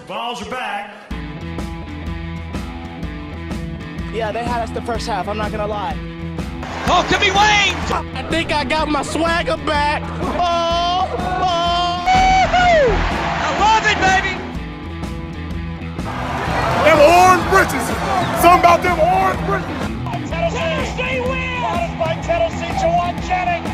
Vols are back. Yeah, they had us the first half, I'm not going to lie. Oh, could be Wayne! I think I got my swagger back. Oh! I love it, baby! Them orange britches. Something about them orange britches. Tennessee wins! By Tennessee, Jawan Jennings.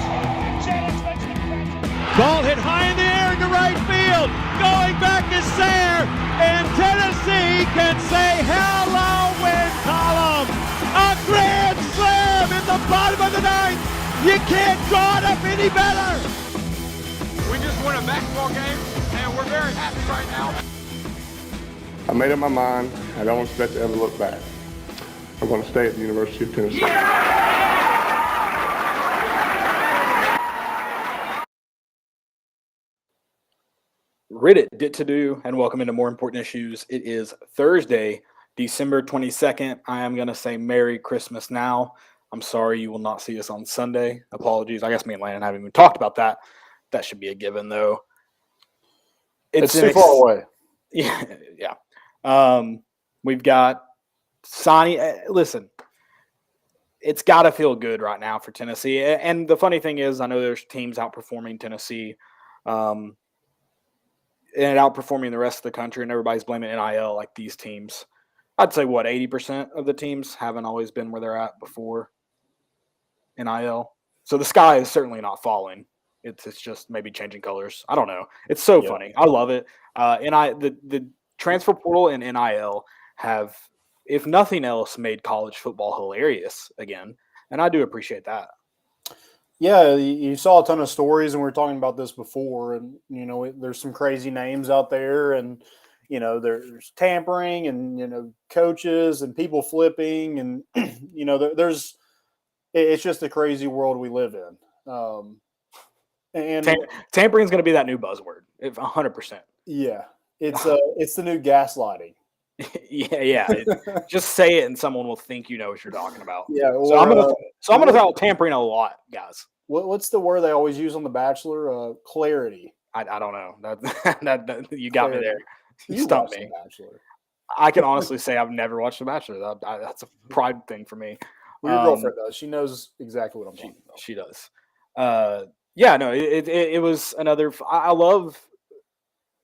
Jennings makes the catch. Ball hit high in the air into right field. Going back is Sayre. And Tennessee can say hello win column. A grand slam in the bottom of the ninth. You can't draw it up any better. We just won a basketball game, and we're very happy right now. I made up my mind. I don't expect to ever look back. I'm going to stay at the University of Tennessee. Reddit, Dit to Do, and welcome into More Important Issues. It is Thursday, December 22nd. I am going to say Merry Christmas now. I'm sorry you will not see us on Sunday. Apologies. I guess me and Landon haven't even talked about that. That should be a given, though. It's too far away. Yeah. We've got Sonny. Listen, it's got to feel good right now for Tennessee. And the funny thing is, I know there's teams outperforming Tennessee and outperforming the rest of the country, and everybody's blaming NIL like these teams. I'd say, 80% of the teams haven't always been where they're at before NIL. So the sky is certainly not falling. It's just maybe changing colors. I don't know. It's so funny. I love it. The transfer portal and NIL have, if nothing else, made college football hilarious again. And I do appreciate that. Yeah, you saw a ton of stories, and we were talking about this before. And, there's some crazy names out there, and, there's tampering and, coaches and people flipping. And, it's just a crazy world we live in. And tampering is going to be that new buzzword, 100%. Yeah, it's the new gaslighting. Yeah. Just say it, and someone will think you know what you're talking about. Yeah. So I'm gonna throw out tampering a lot, guys. What's the word they always use on The Bachelor? Clarity. I don't know. That you got clarity. me there. You stumped me. The Bachelor. I can honestly say I've never watched The Bachelor. That's a pride thing for me. Well, your girlfriend does. She knows exactly what I'm talking about. She does. Yeah, no, it was another. I love,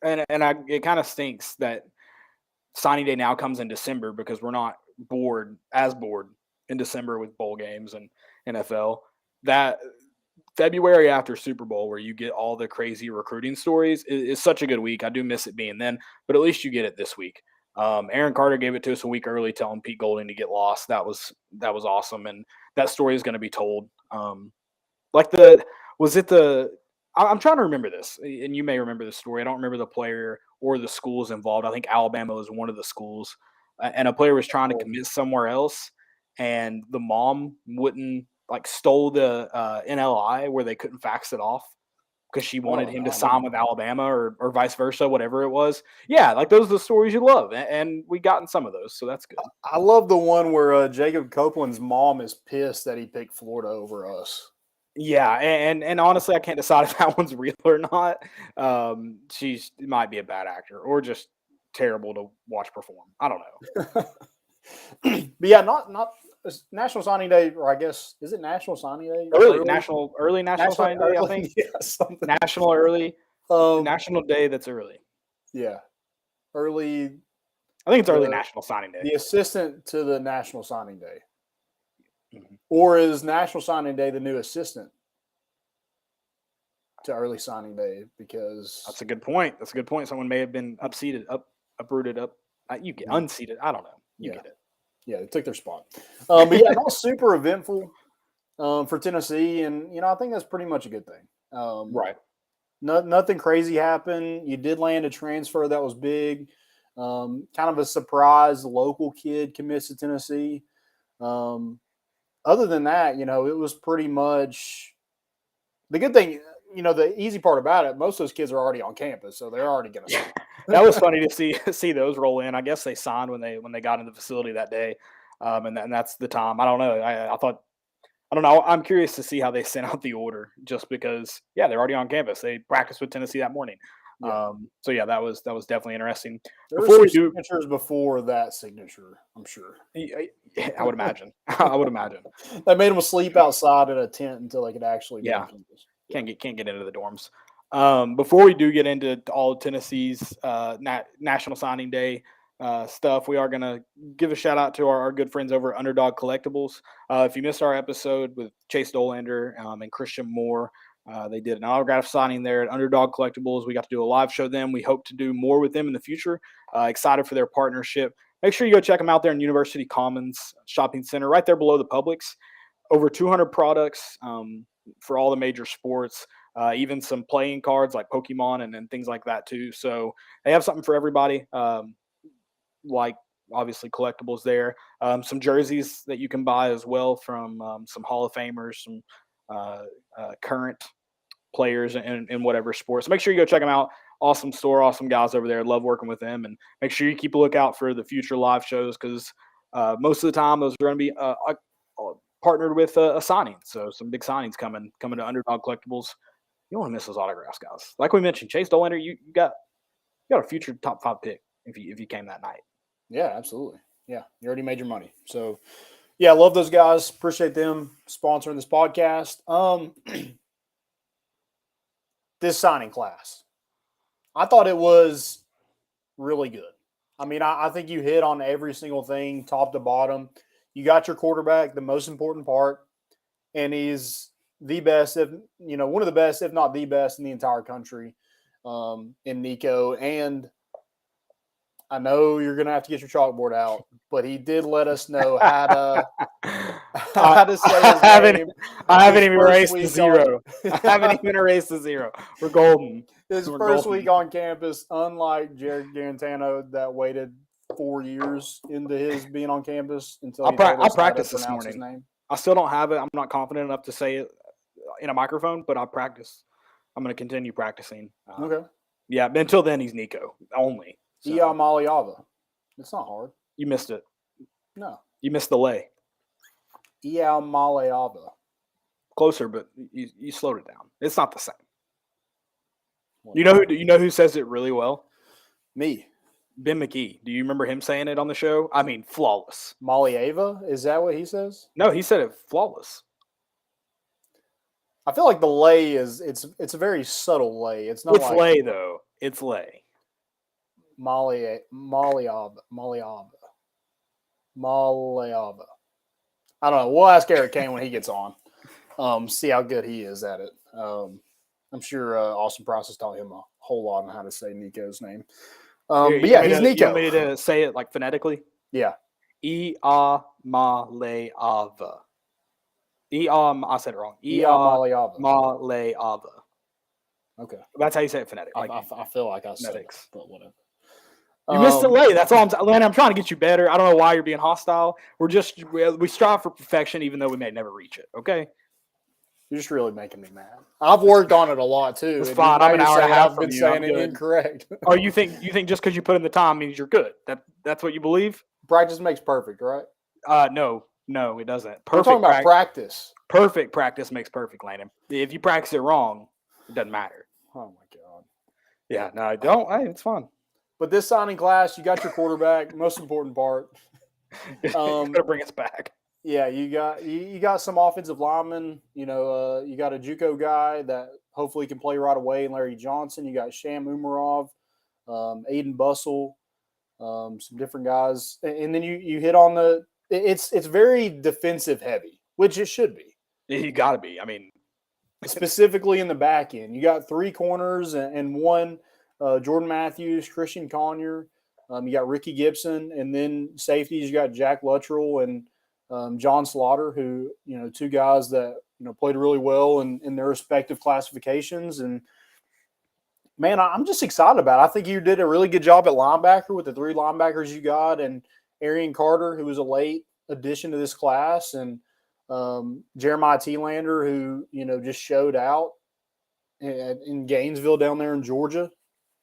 and it kind of stinks that signing day now comes in December because we're not bored in December with bowl games and NFL. That February after Super Bowl, where you get all the crazy recruiting stories, is such a good week. I do miss it being then, but at least you get it this week. Aaron Carter gave it to us a week early, telling Pete Golding to get lost. That was awesome, and that story is going to be told. I'm trying to remember this, and you may remember the story. I don't remember the player or the schools involved. I think Alabama was one of the schools, and a player was trying to commit somewhere else, and the mom wouldn't stole the NLI where they couldn't fax it off because she wanted him to sign with Alabama or vice versa, whatever it was. Yeah, those are the stories you love, and we gotten some of those, so that's good. I love the one where Jacob Copeland's mom is pissed that he picked Florida over us. Yeah, and honestly, I can't decide if that one's real or not. She might be a bad actor or just terrible to watch perform. I don't know. But yeah, not National Signing Day, or I guess, is it National Signing Day? Early National Signing Day, I think. Yeah, something. National early. National Day that's early. Yeah. Early. I think it's early National Signing Day. The assistant to the National Signing Day. Mm-hmm. Or is National Signing Day the new assistant to early signing day? Because that's a good point. Someone may have been uprooted. You get unseated. I don't know. You get it. Yeah, they took their spot. But yeah, not super eventful for Tennessee, and I think that's pretty much a good thing. Right. Nothing crazy happened. You did land a transfer that was big. Kind of a surprise local kid commits to Tennessee. Other than that, it was pretty much the good thing. The easy part about it, most of those kids are already on campus, so they're already going to. That was funny to see those roll in. I guess they signed when they got in the facility that day, and that's the time. I don't know. I don't know. I'm curious to see how they sent out the order, just because they're already on campus. They practiced with Tennessee that morning. Yeah. So yeah, that was definitely interesting. There were Before we some do, signatures before that signature, I'm sure. I would imagine. I would imagine. They made them sleep outside in a tent until they could actually be Yeah. on campus. Can't get into the dorms. Before we do get into all of Tennessee's National Signing Day stuff, we are going to give a shout out to our good friends over at Underdog Collectibles. If you missed our episode with Chase Dolander and Christian Moore, they did an autograph signing there at Underdog Collectibles. We got to do a live show then. We hope to do more with them in the future. Excited for their partnership. Make sure you go check them out there in University Commons Shopping Center, right there below the Publix. Over 200 products for all the major sports, even some playing cards like Pokemon and things like that too. So they have something for everybody, like obviously collectibles there. Some jerseys that you can buy as well from some Hall of Famers, some current players in whatever sport. So make sure you go check them out. Awesome store, awesome guys over there. Love working with them. And make sure you keep a lookout for the future live shows because most of the time those are going to be partnered with a signing. So some big signings coming to Underdog Collectibles. You don't want to miss those autographs, guys. Like we mentioned, Chase Dolander, you got a future top 5 pick if you came that night. Yeah, absolutely. Yeah, you already made your money. So, yeah, love those guys. Appreciate them sponsoring this podcast. This signing class, I thought it was really good. I mean, I think you hit on every single thing, top to bottom. You got your quarterback, the most important part, and he's the best, one of the best, if not the best in the entire country in Nico. And I know you're going to have to get your chalkboard out, but he did let us know how to say his name. I haven't even erased the zero. I haven't even erased the zero. We're golden. His first week on campus, unlike Jared Garantano that waited 4 years into his being on campus until I practiced this morning. His name. I still don't have it. I'm not confident enough to say it in a microphone, but I practice. I'm going to continue practicing. Okay. Yeah, but until then, he's Nico only. So. Maliava. It's not hard. You missed it. No. You missed the lay. Maliava. Closer, but you slowed it down. It's not the same. What? You know who says it really well? Me. Ben McKee. Do you remember him saying it on the show? I mean, flawless. Maliava? Is that what he says? No, he said it flawless. I feel like the lay it's a very subtle lay. It's not It's like lay though. It's lay. Maliava. I don't know. We'll ask Eric Cain when he gets on. See how good he is at it. I'm sure Austin Price has taught him a whole lot on how to say Nico's name. But yeah, he's Nico. You want me to say it like phonetically? Yeah. Maleava. I said it wrong. Maleava. Okay. That's how you say it phonetically. I feel like I said it, but whatever. You missed the lay. That's all I'm trying to get you better. I don't know why you're being hostile. We strive for perfection, even though we may never reach it. Okay. You're just really making me mad. I've worked on it a lot too. It's fine. I'm an hour and a half I've been from you. saying I'm it good. incorrect. Oh, you think just because you put in the time means you're good? That's what you believe? Practice makes perfect, right? No, it doesn't. We're talking about practice. Perfect practice makes perfect, Landon. If you practice it wrong, it doesn't matter. Oh my god. Yeah, no, don't. Hey, it's fun. But this signing class, you got your quarterback, most important part. Gonna bring us back. Yeah, you got some offensive linemen. You got a JUCO guy that hopefully can play right away, and Larry Johnson. You got Sham Umarov, Aiden Bussell, some different guys, and then you hit on it's very defensive heavy, which it should be. You got to be. I mean, specifically in the back end, you got 3 corners and one. Jordan Matthews, Christian Conyer, you got Ricky Gibson, and then safeties, you got Jack Luttrell and John Slaughter, who, 2 guys that, played really well in their respective classifications. And, man, I'm just excited about it. I think you did a really good job at linebacker with the 3 linebackers you got, and Arian Carter, who was a late addition to this class, and Jeremiah T-Lander, who, just showed out in Gainesville down there in Georgia,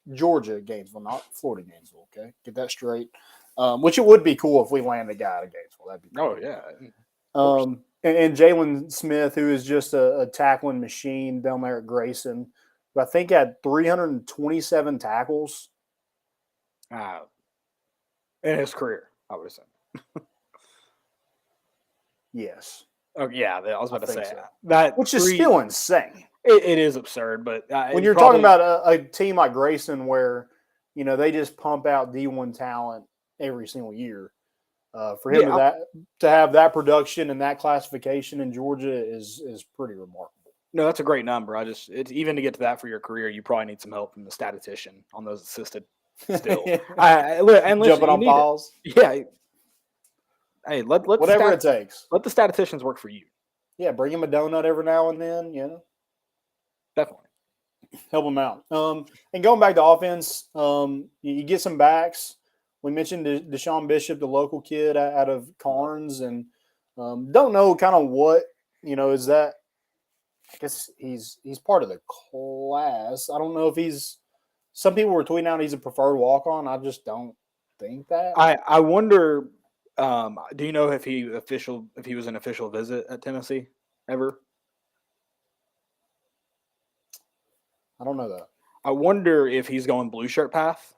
Gainesville, not Florida, Gainesville. Okay, get that straight. Which it would be cool if we land a guy out of Gainesville. That'd be cool. Oh yeah. And Jalen Smith, who is just a tackling machine down there at Grayson. who I think had 327 tackles. In his career, I would assume. Yes. Oh yeah, I was about to say so. that, Which is still insane. It is absurd, but when you're talking about a team like Grayson, where they just pump out D1 talent every single year, for him to have that production and that classification in Georgia is pretty remarkable. No, that's a great number. It's even to get to that for your career, you probably need some help from the statistician on those assisted. Still, and listen, jumping on balls. Yeah. Hey, let whatever it takes. Let the statisticians work for you. Yeah, bring him a donut every now and then. Definitely help him out. And going back to offense, you get some backs. We mentioned Deshaun Bishop, the local kid out of Carnes, and don't know kind of what is that. I guess he's part of the class. I don't know if he's. Some people were tweeting out he's a preferred walk-on. I just don't think that. I wonder. Do you know if he was an official visit at Tennessee ever? I don't know that. I wonder if he's going blue shirt path.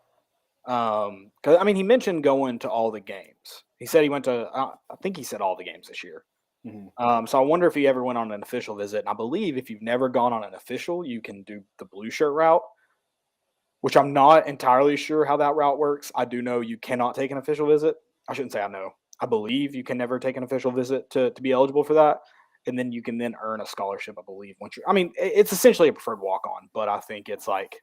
Because he mentioned going to all the games. He said he went to. I think he said all the games this year. Mm-hmm. So I wonder if he ever went on an official visit. And I believe if you've never gone on an official, you can do the blue shirt route, which I'm not entirely sure how that route works. I do know you cannot take an official visit. I shouldn't say I know. I believe you can never take an official visit to be eligible for that. And then you can then earn a scholarship, I believe. It's essentially a preferred walk-on, but I think it's like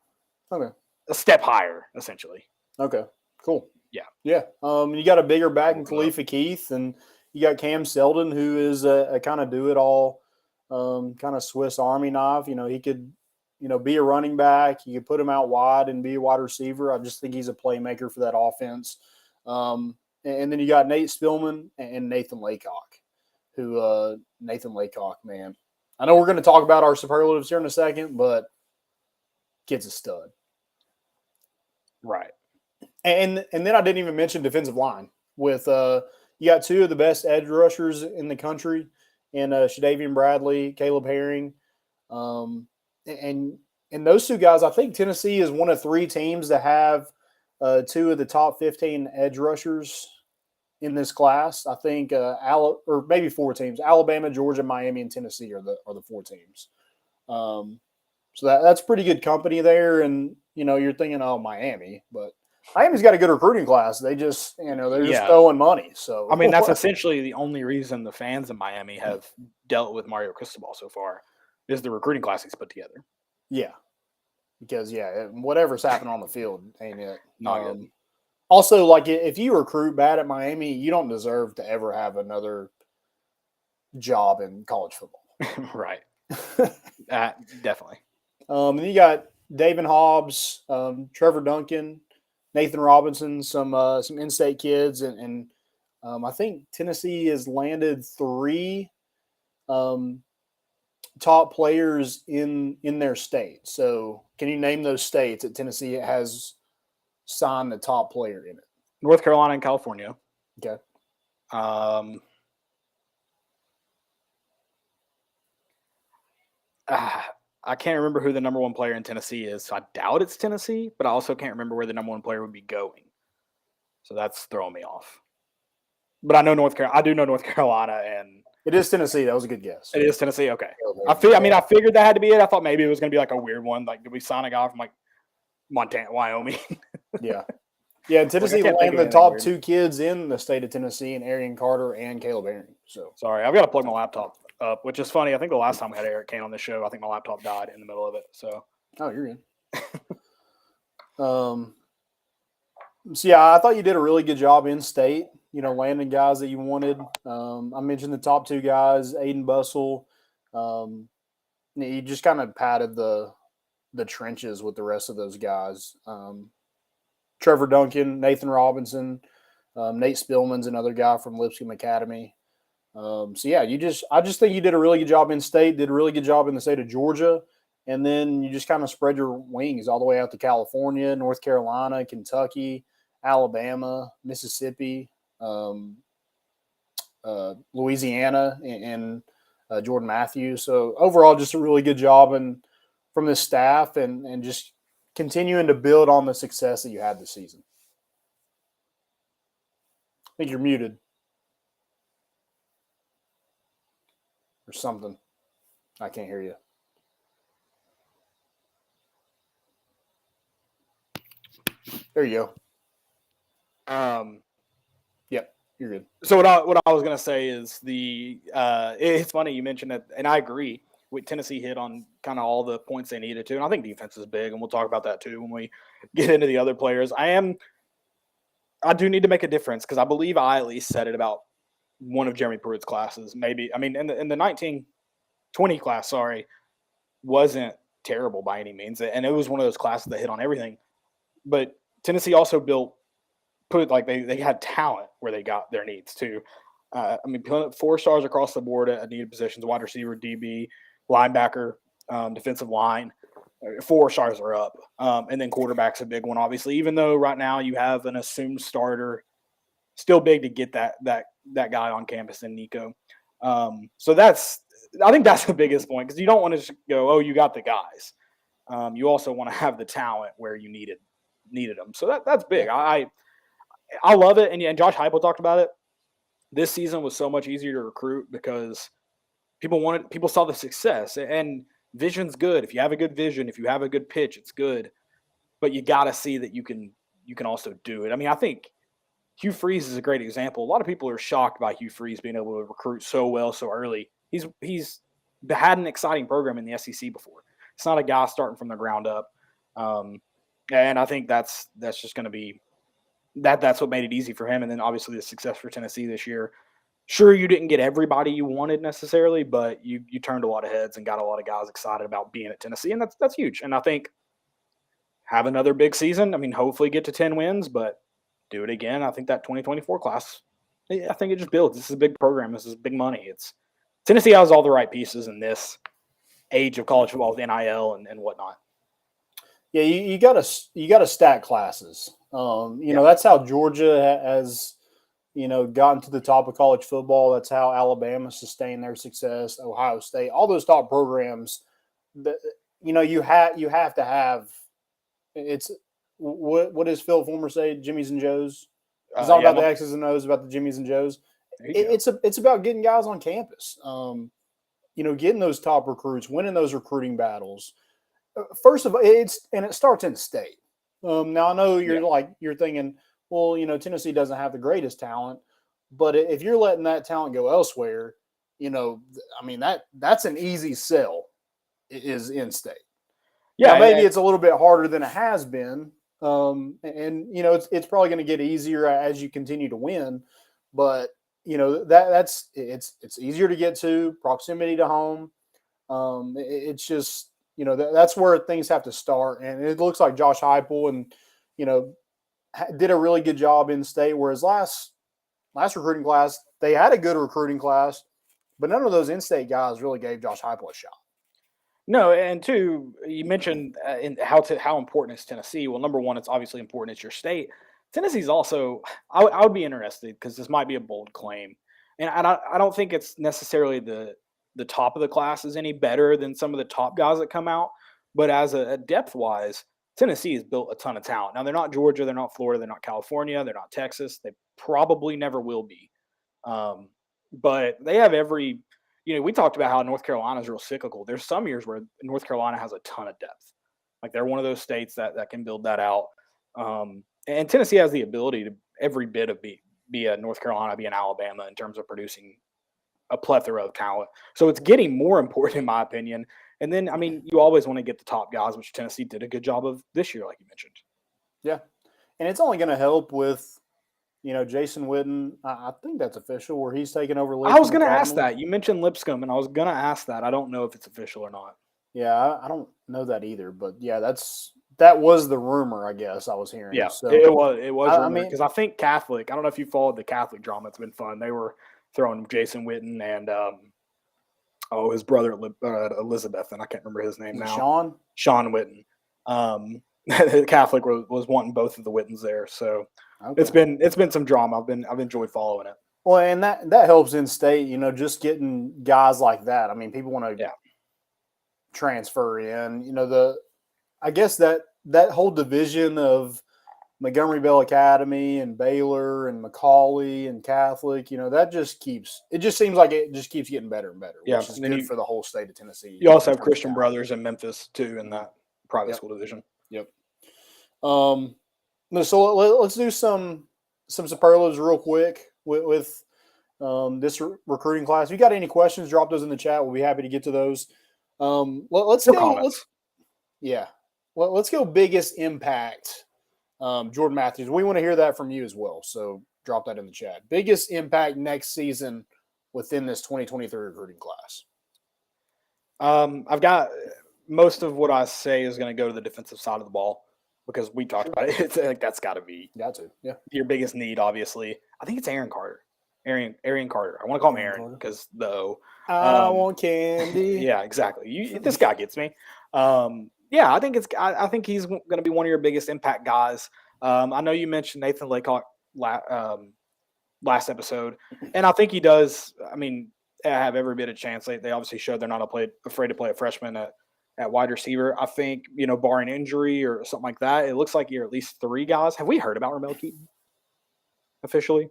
a step higher, essentially. Okay, cool. Yeah. Yeah. You got a bigger back in Khalifa Keith, and you got Cam Selden, who is a kind of do-it-all, kind of Swiss Army knife. He could, be a running back. You could put him out wide and be a wide receiver. I just think he's a playmaker for that offense. And then you got Nate Spillman and Nathan Laycock, who Nathan Laycock, man. I know we're going to talk about our superlatives here in a second, but kid's a stud. Right. And then I didn't even mention defensive line with you got two of the best edge rushers in the country in Shadavian Bradley, Caleb Herring. And those two guys, I think Tennessee is one of three teams that have two of the top 15 edge rushers in this class. I think or maybe four teams: Alabama, Georgia, Miami, and Tennessee are the four teams. So that's pretty good company there. And you're thinking, oh, Miami, but Miami's got a good recruiting class. They just they're just throwing money. So that's essentially the only reason the fans in Miami have dealt with Mario Cristobal so far is the recruiting class he's put together. Yeah, because whatever's happening on the field ain't it. Not good. Also, like if you recruit bad at Miami, you don't deserve to ever have another job in college football. Right. Definitely. And you got David Hobbs, Trevor Duncan, Nathan Robinson, some in-state kids, and I think Tennessee has landed three top players in their state. So can you name those states that Tennessee has signed the top player in it? North Carolina and California. Okay. I can't remember who the number one player in Tennessee is, so I doubt it's Tennessee, but I also can't remember where the number one player would be going. So that's throwing me off. But I do know North Carolina, and it is Tennessee. That was a good guess. It is Tennessee. Okay. I figured that had to be it. I thought maybe it was going to be like a weird one. Like, did we sign a guy from like Montana, Wyoming? Yeah. Yeah, Tennessee landed the top two kids in the state of Tennessee, and Arian Carter and Caleb Herring. So sorry, I've got to plug my laptop up, which is funny. I think the last time we had Eric Cain on this show, I think my laptop died in the middle of it. So you're good. So yeah, I thought you did a really good job in state. Landing guys that you wanted. I mentioned the top two guys, Aiden Bussell. You just kind of padded the trenches with the rest of those guys. Trevor Duncan, Nathan Robinson, Nate Spillman's another guy from Lipscomb Academy. So yeah, I just think you did a really good job in state, did a really good job in the state of Georgia, and then you just kind of spread your wings all the way out to California, North Carolina, Kentucky, Alabama, Mississippi, Louisiana, and Jordan Matthews. So overall, just a really good job in from the staff and just continuing to build on the success that you had this season. I think you're muted. Or something. I can't hear you. There you go. Yep, you're good. So what I was gonna say is it's funny you mentioned that, and I agree. Tennessee hit on kind of all the points they needed to, and I think defense is big, and we'll talk about that too when we get into the other players. I do need to make a difference because I believe I at least said it about one of Jeremy Pruitt's classes. Maybe in the 1920 class, wasn't terrible by any means, and it was one of those classes that hit on everything. But Tennessee also they had talent where they got their needs too. 4 stars across the board at needed positions: wide receiver, DB, linebacker, defensive line. 4 stars are up, and then quarterback's a big one, obviously. Even though right now you have an assumed starter, still big to get that guy on campus in Nico. So I think that's the biggest point, because you don't want to just go, oh, you got the guys. You also want to have the talent where you needed them. So that's big. I love it, and Josh Heupel talked about it. This season was so much easier to recruit because people saw the success, and vision's good. If you have a good vision, if you have a good pitch, it's good. But you got to see that you can also do it. I mean, I think Hugh Freeze is a great example. A lot of people are shocked by Hugh Freeze being able to recruit so well so early. He's had an exciting program in the SEC before. It's not a guy starting from the ground up, and I think that's just going to be that's what made it easy for him. And then obviously the success for Tennessee this year. Sure, you didn't get everybody you wanted necessarily, but you turned a lot of heads and got a lot of guys excited about being at Tennessee, and that's huge. And I think have another big season. I mean, hopefully get to 10 wins, but do it again. I think that 2024 class, I think it just builds. This is a big program. This is big money. Tennessee has all the right pieces in this age of college football with NIL and whatnot. Yeah, you got to stack classes. That's how Georgia has, gotten to the top of college football. That's how Alabama sustained their success. Ohio State, all those top programs. You have to have. It's what does Phil Fulmer say? Jimmys and Joes. It's all about the X's and O's, about the Jimmys and Joes. It's about getting guys on campus. Getting those top recruits, winning those recruiting battles. First of all, it starts in state. Now I know you're thinking, well, Tennessee doesn't have the greatest talent, but if you're letting that talent go elsewhere, that's an easy sell. Is in state. Yeah, now, maybe it's a little bit harder than it has been, it's probably going to get easier as you continue to win, but it's easier to get to, proximity to home. It's just. That's where things have to start. And it looks like Josh Heupel did a really good job in state, whereas last recruiting class, they had a good recruiting class, but none of those in-state guys really gave Josh Heupel a shot. No, and two, you mentioned how important is Tennessee. Well, number one, it's obviously important it's your state. Tennessee's also, I would be interested, because this might be a bold claim. And I don't think it's necessarily the top of the class is any better than some of the top guys that come out. But as a depth-wise, Tennessee has built a ton of talent. Now, they're not Georgia, they're not Florida, they're not California, they're not Texas. They probably never will be. But they have every – we talked about how North Carolina is real cyclical. There's some years where North Carolina has a ton of depth. Like, they're one of those states that can build that out. And Tennessee has the ability to every bit of be a North Carolina, be an Alabama in terms of producing – a plethora of talent. So it's getting more important, in my opinion. And then, you always want to get the top guys, which Tennessee did a good job of this year, like you mentioned. Yeah. And it's only going to help with, Jason Witten. I think that's official, where he's taking over Lipscomb. I was going to ask that. You mentioned Lipscomb, and I was going to ask that. I don't know if it's official or not. Yeah, I don't know that either. But, yeah, that was the rumor, I guess, I was hearing. Yeah, so, it was rumored, because I think Catholic – I don't know if you followed the Catholic drama. It's been fun. They were – throwing Jason Witten and his brother Elizabeth, and I can't remember his name now. Sean Witten. The Catholic was wanting both of the Wittens there, so it's been some drama. I've enjoyed following it. Well, and that helps in state. Just getting guys like that. People want to transfer in. I guess that whole division of Montgomery Bell Academy and Baylor and McCauley and Catholic, that it just seems like it just keeps getting better and better, which is good for the whole state of Tennessee. You also have Christian Brothers in Memphis too in that private school division. Yep. So let's do some superlatives real quick with this recruiting class. If you got any questions, drop those in the chat. We'll be happy to get to those. Let's go biggest impact. Jordan Matthews, we want to hear that from you as well. So drop that in the chat. Biggest impact next season within this 2023 recruiting class. I've got most of what I say is going to go to the defensive side of the ball because we talked about it. It's like that's got to be your biggest need. Obviously, I think it's Aaron Carter. Arian Carter. I want to call him Aaron because I want candy. Yeah, exactly. This guy gets me. I think he's going to be one of your biggest impact guys. I know you mentioned Nathan Laycock last episode, and I think he does. I mean, have every bit of chance. They obviously showed they're not afraid to play a freshman at wide receiver. I think, barring injury or something like that, it looks like you're at least 3 guys. Have we heard about Ramel Keaton officially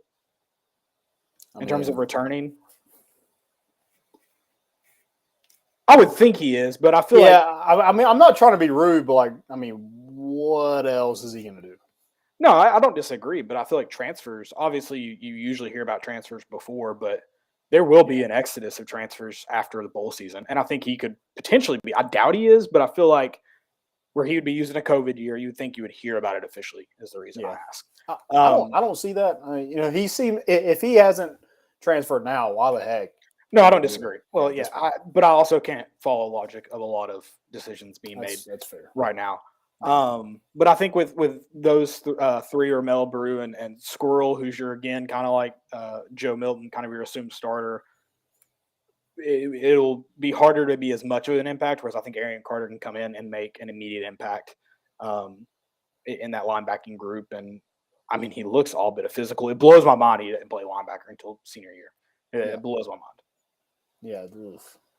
in terms of returning? I would think he is, but I feel I'm not trying to be rude, but what else is he going to do? No, I don't disagree, but I feel like transfers, obviously you usually hear about transfers before, but there will be an exodus of transfers after the bowl season. And I think he could potentially be, I doubt he is, but I feel like where he would be using a COVID year, you would think you would hear about it officially is the reason I ask. I don't see that. If he hasn't transferred now, why the heck? No, I don't disagree. Well, but I also can't follow logic of a lot of decisions being made. That's fair right now. But I think with those 3, or Mel Brew and Squirrel, who's your again kind of like Joe Milton, kind of your assumed starter, it'll be harder to be as much of an impact. Whereas I think Arian Carter can come in and make an immediate impact in that linebacking group. And I mean, he looks all bit of physical. It blows my mind he didn't play linebacker until senior year. It blows my mind. Yeah,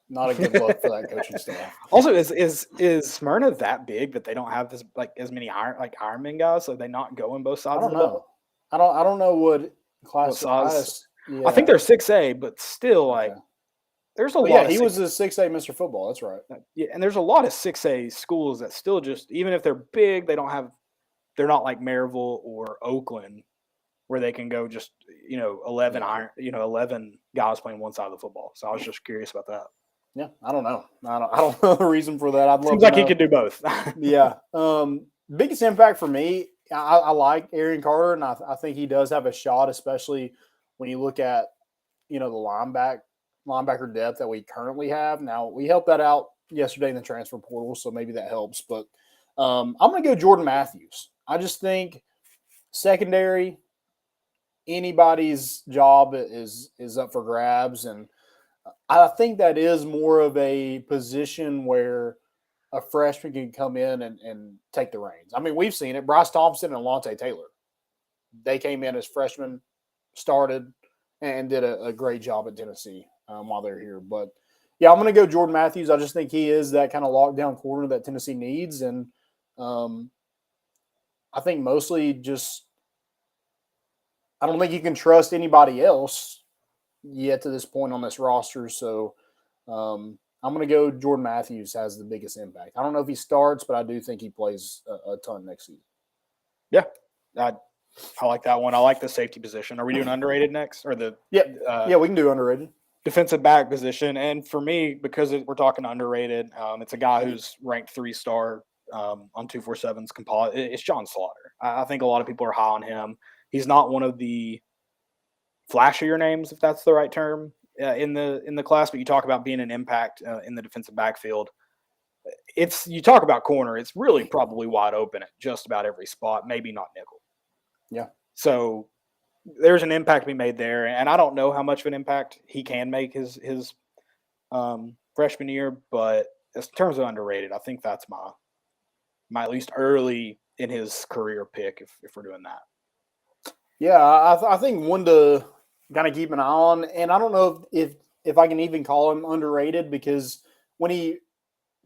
not a good look for that coaching staff. Also, is Smyrna that big that they don't have as many Ironman guys? So they not going both sides? I don't know. I don't know what class size. Yeah. I think they're 6A, but still there's a lot. Yeah, he was a 6A Mr. Football. That's right. Yeah, and there's a lot of 6A schools that still just, even if they're big, they're not like Maryville or Oakland, where they can go just 11 guys playing one side of the football. So I was just curious about that. Yeah, I don't know. I don't know the reason for that. Seems like he could do both. Yeah. Biggest impact for me, I like Arian Carter, and I think he does have a shot, especially when you look at the linebacker depth that we currently have. Now we helped that out yesterday in the transfer portal, so maybe that helps. But I'm going to go Jordan Matthews. I just think secondary, anybody's job is up for grabs, and I think that is more of a position where a freshman can come in and take the reins. I mean, we've seen it. Bryce Thompson and Alontae Taylor, they came in as freshmen, started, and did a great job at Tennessee while they're here. But, yeah, I'm going to go Jordan Matthews. I just think he is that kind of lockdown corner that Tennessee needs. And I think mostly just I don't think you can trust anybody else yet to this point on this roster. So I'm going to go Jordan Matthews has the biggest impact. I don't know if he starts, but I do think he plays a ton next season. Yeah, I like that one. I like the safety position. Are we doing underrated next? Or yeah, we can do underrated. Defensive back position. And for me, because we're talking underrated, it's a guy who's ranked 3-star on 247's composite. It's John Slaughter. I think a lot of people are high on him. He's not one of the flashier names, if that's the right term, in the class, but you talk about being an impact in the defensive backfield. You talk about corner, it's really probably wide open at just about every spot, maybe not nickel. Yeah. So there's an impact to be made there, and I don't know how much of an impact he can make his freshman year, but in terms of underrated, I think that's my at least early in his career pick if we're doing that. Yeah, I think one to kind of keep an eye on, and I don't know if I can even call him underrated, because when he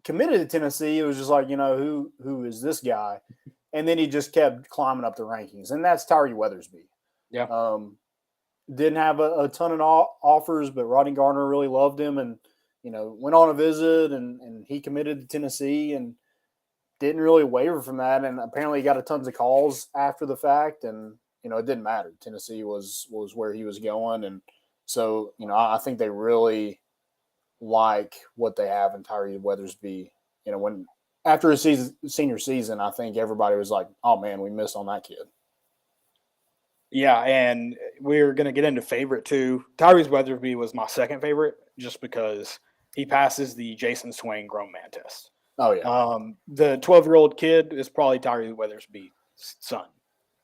committed to Tennessee, it was just like, who is this guy? And then he just kept climbing up the rankings, and that's Tyree Weathersby. Yeah. Didn't have a ton of offers, but Rodney Garner really loved him, and went on a visit, and he committed to Tennessee, and didn't really waver from that. And apparently, he got a tons of calls after the fact, and it didn't matter. Tennessee was where he was going, and so I think they really like what they have in Tyree Weathersby. When after his senior season, I think everybody was like, "Oh man, we missed on that kid." Yeah, and we're going to get into favorite too. Tyrese Weathersby was my second favorite just because he passes the Jason Swain grown man test. Oh, yeah. The 12-year-old kid is probably Tyrese Weathersby's son.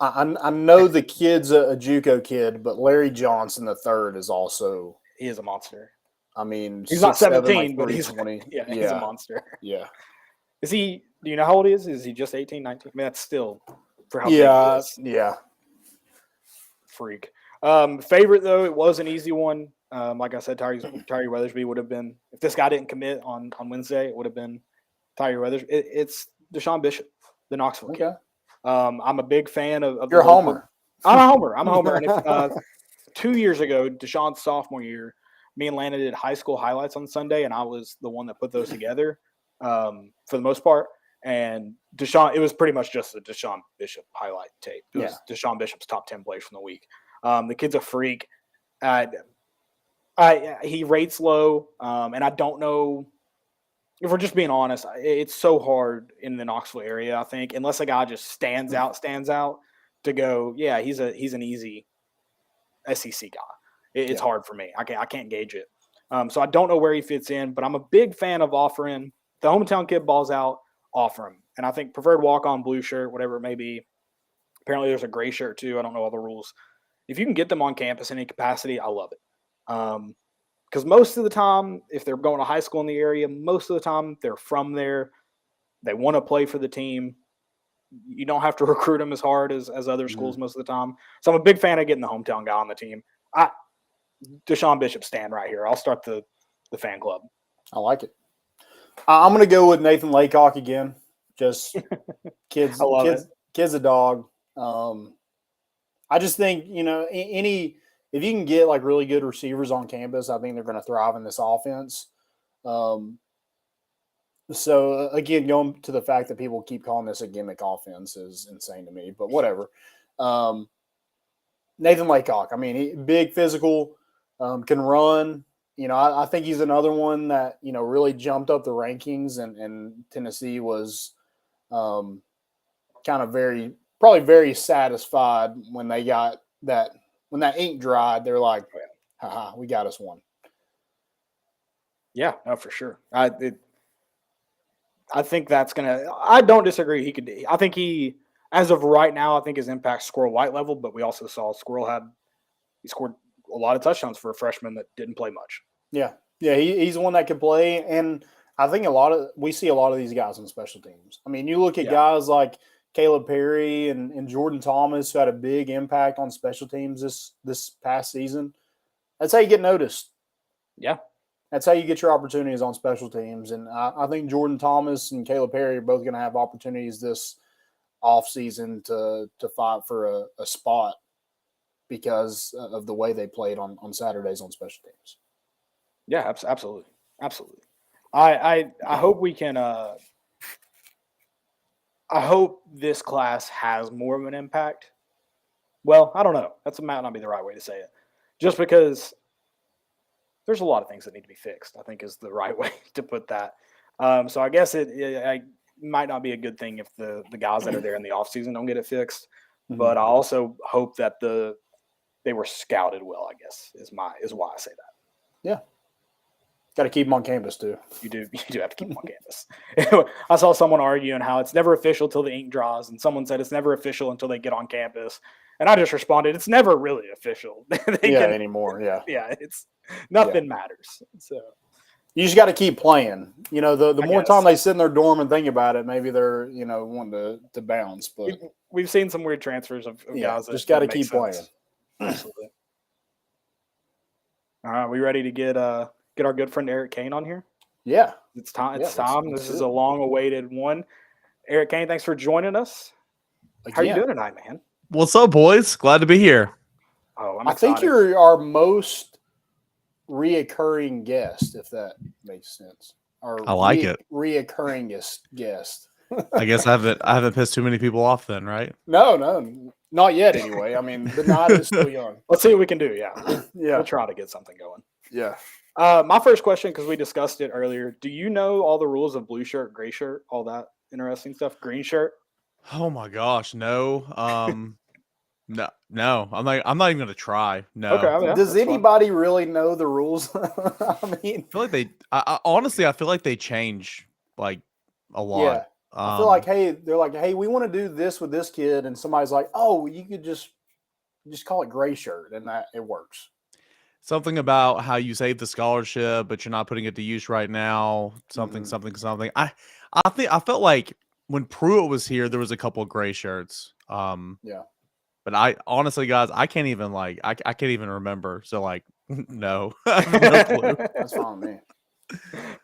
I know the kid's a JUCO kid, but Larry Johnson III is also – he is a monster. I mean, he's not 17, like but he's a monster. Yeah. Is he – do you know how old he is? Is he just 18, 19? I mean, that's still for how big he is. Yeah. Freak. Favorite though, it was an easy one. Like I said, Tyree Weathersby would have been, if this guy didn't commit on Wednesday, it would have been Tyree Weathersby. It's Deshaun Bishop, the Knoxville kid. I'm a big fan of You're a homer. I'm a homer. And if, 2 years ago, Deshaun's sophomore year, me and Lana did high school highlights on Sunday, and I was the one that put those together for the most part. And Deshaun, it was pretty much just a Deshaun Bishop highlight tape. It was Deshaun Bishop's top 10 plays from the week. The kid's a freak. He rates low, and I don't know if we're just being honest. It's so hard in the Knoxville area, I think, unless a guy just stands out to go. Yeah, he's an easy SEC guy. It's hard for me. I can't gauge it. So I don't know where he fits in, but I'm a big fan of offering the hometown kid balls out. Offer him. And I think preferred walk-on blue shirt, whatever it may be. Apparently there's a gray shirt too. I don't know all the rules. If you can get them on campus in any capacity, I love it. Because most of the time, if they're going to high school in the area, most of the time they're from there. They want to play for the team. You don't have to recruit them as hard as other schools most of the time. So I'm a big fan of getting the hometown guy on the team. Deshaun Bishop stand right here. I'll start the fan club. I like it. I'm going to go with Nathan Laycock again. Just kid's a dog. I just think, if you can get like really good receivers on campus, I think they're going to thrive in this offense. So again, going to the fact that people keep calling this a gimmick offense is insane to me, but whatever. Nathan Laycock, I mean, big physical, can run. I think he's another one that, really jumped up the rankings, and Tennessee was kind of very satisfied when they got that. When that ink dried, they're like, haha, we got us one. Yeah, no, for sure. I think that's going to – I don't disagree. I think as of right now, I think his impact Squirrel White level, but we also saw Squirrel he scored a lot of touchdowns for a freshman that didn't play much. Yeah, he's the one that can play, and I think we see a lot of these guys on special teams. I mean, you look at guys like Caleb Perry and Jordan Thomas, who had a big impact on special teams this past season. That's how you get noticed. Yeah. That's how you get your opportunities on special teams. And I think Jordan Thomas and Caleb Perry are both going to have opportunities this offseason to fight for a spot because of the way they played on Saturdays on special teams. Yeah, absolutely. Absolutely. I hope we can I hope this class has more of an impact. Well, I don't know. That might not be the right way to say it. Just because there's a lot of things that need to be fixed, I think is the right way to put that. So I guess it might not be a good thing if the guys that are there in the offseason don't get it fixed. Mm-hmm. But I also hope that they were scouted well, I guess, is why I say that. Yeah. Got to keep them on campus, too. You do have to keep them on campus. I saw someone arguing how it's never official till the ink draws, and someone said it's never official until they get on campus. And I just responded, it's never really official. Anymore, yeah. Yeah, nothing matters. So you just got to keep playing. The more time they sit in their dorm and think about it, maybe they're, wanting to bounce. But we've seen some weird transfers of guys. Just got to keep playing. Absolutely. All right, we ready to get our good friend Eric Cain on here? Yeah, It's time. Yeah, It's time. let's This do is it. a long-awaited one. Eric Cain, thanks for joining us. How are you Again, doing tonight, man? What's up, boys? Glad to be here. Oh, I'm I think excited. you're our most reoccurring guest, if that makes sense. Our I like it. Reoccurring guest. I guess I haven't pissed too many people off then, right? No, not yet. Anyway, I mean the night is still young. Let's see what we can do. Yeah, Yeah, we'll try to get something going. yeah. My first question, because we discussed it earlier. Do you know all the rules of blue shirt, gray shirt, all that interesting stuff? Green shirt. Oh my gosh, no. No. I'm not even gonna try. No. Okay. Yeah, Does that's fine. anybody really know the rules? I mean, I feel like honestly, I feel like they change like a lot. yeah. I feel like, they're like, hey, we want to do this with this kid, and somebody's like, oh, you could just call it gray shirt, and that it works. Something about how you save the scholarship, but you're not putting it to use right now. Something. I felt like when Pruitt was here, there was a couple of gray shirts. Yeah. But I honestly, guys, I can't even I can't even remember. So like, no, I have no clue. That's fine with me.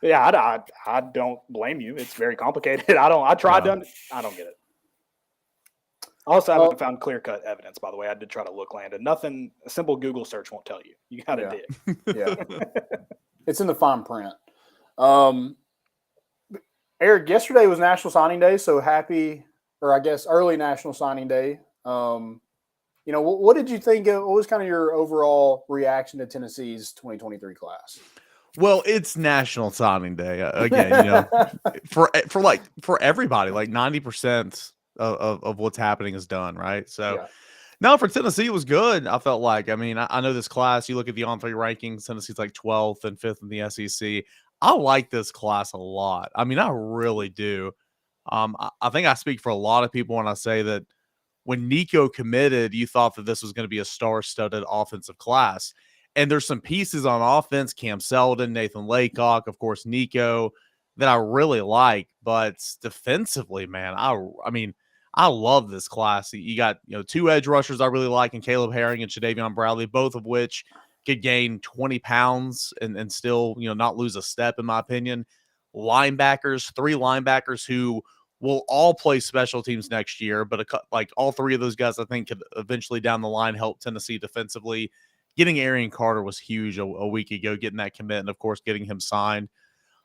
Yeah, I don't blame you. It's very complicated. I tried to. I don't get it. I also haven't found clear-cut evidence, by the way. I did try to look, Landon. Nothing, a simple Google search won't tell you. You got to dig. Yeah. It's in the fine print. Eric, yesterday was National Signing Day, so happy, or I guess early National Signing Day. What did you think of, what was kind of your overall reaction to Tennessee's 2023 class? Well, it's National Signing Day again. For everybody, like 90% of what's happening is done, right? So. Yeah. No, for Tennessee, it was good. I felt like, I know this class, you look at the on-3 rankings, Tennessee's like 12th and 5th in the SEC. I like this class a lot. I really do. I think I speak for a lot of people when I say that when Nico committed, you thought that this was going to be a star-studded offensive class. And there's some pieces on offense, Cam Selden, Nathan Laycock, of course, Nico, that I really like. But defensively, man, I love this class. You got, two edge rushers I really like in Caleb Herring and Shadavion Bradley, both of which could gain 20 pounds and still, not lose a step, in my opinion. Linebackers, 3 linebackers who will all play special teams next year, but all 3 of those guys, I think, could eventually down the line help Tennessee defensively. Getting Arian Carter was huge a week ago, getting that commit, and of course, getting him signed.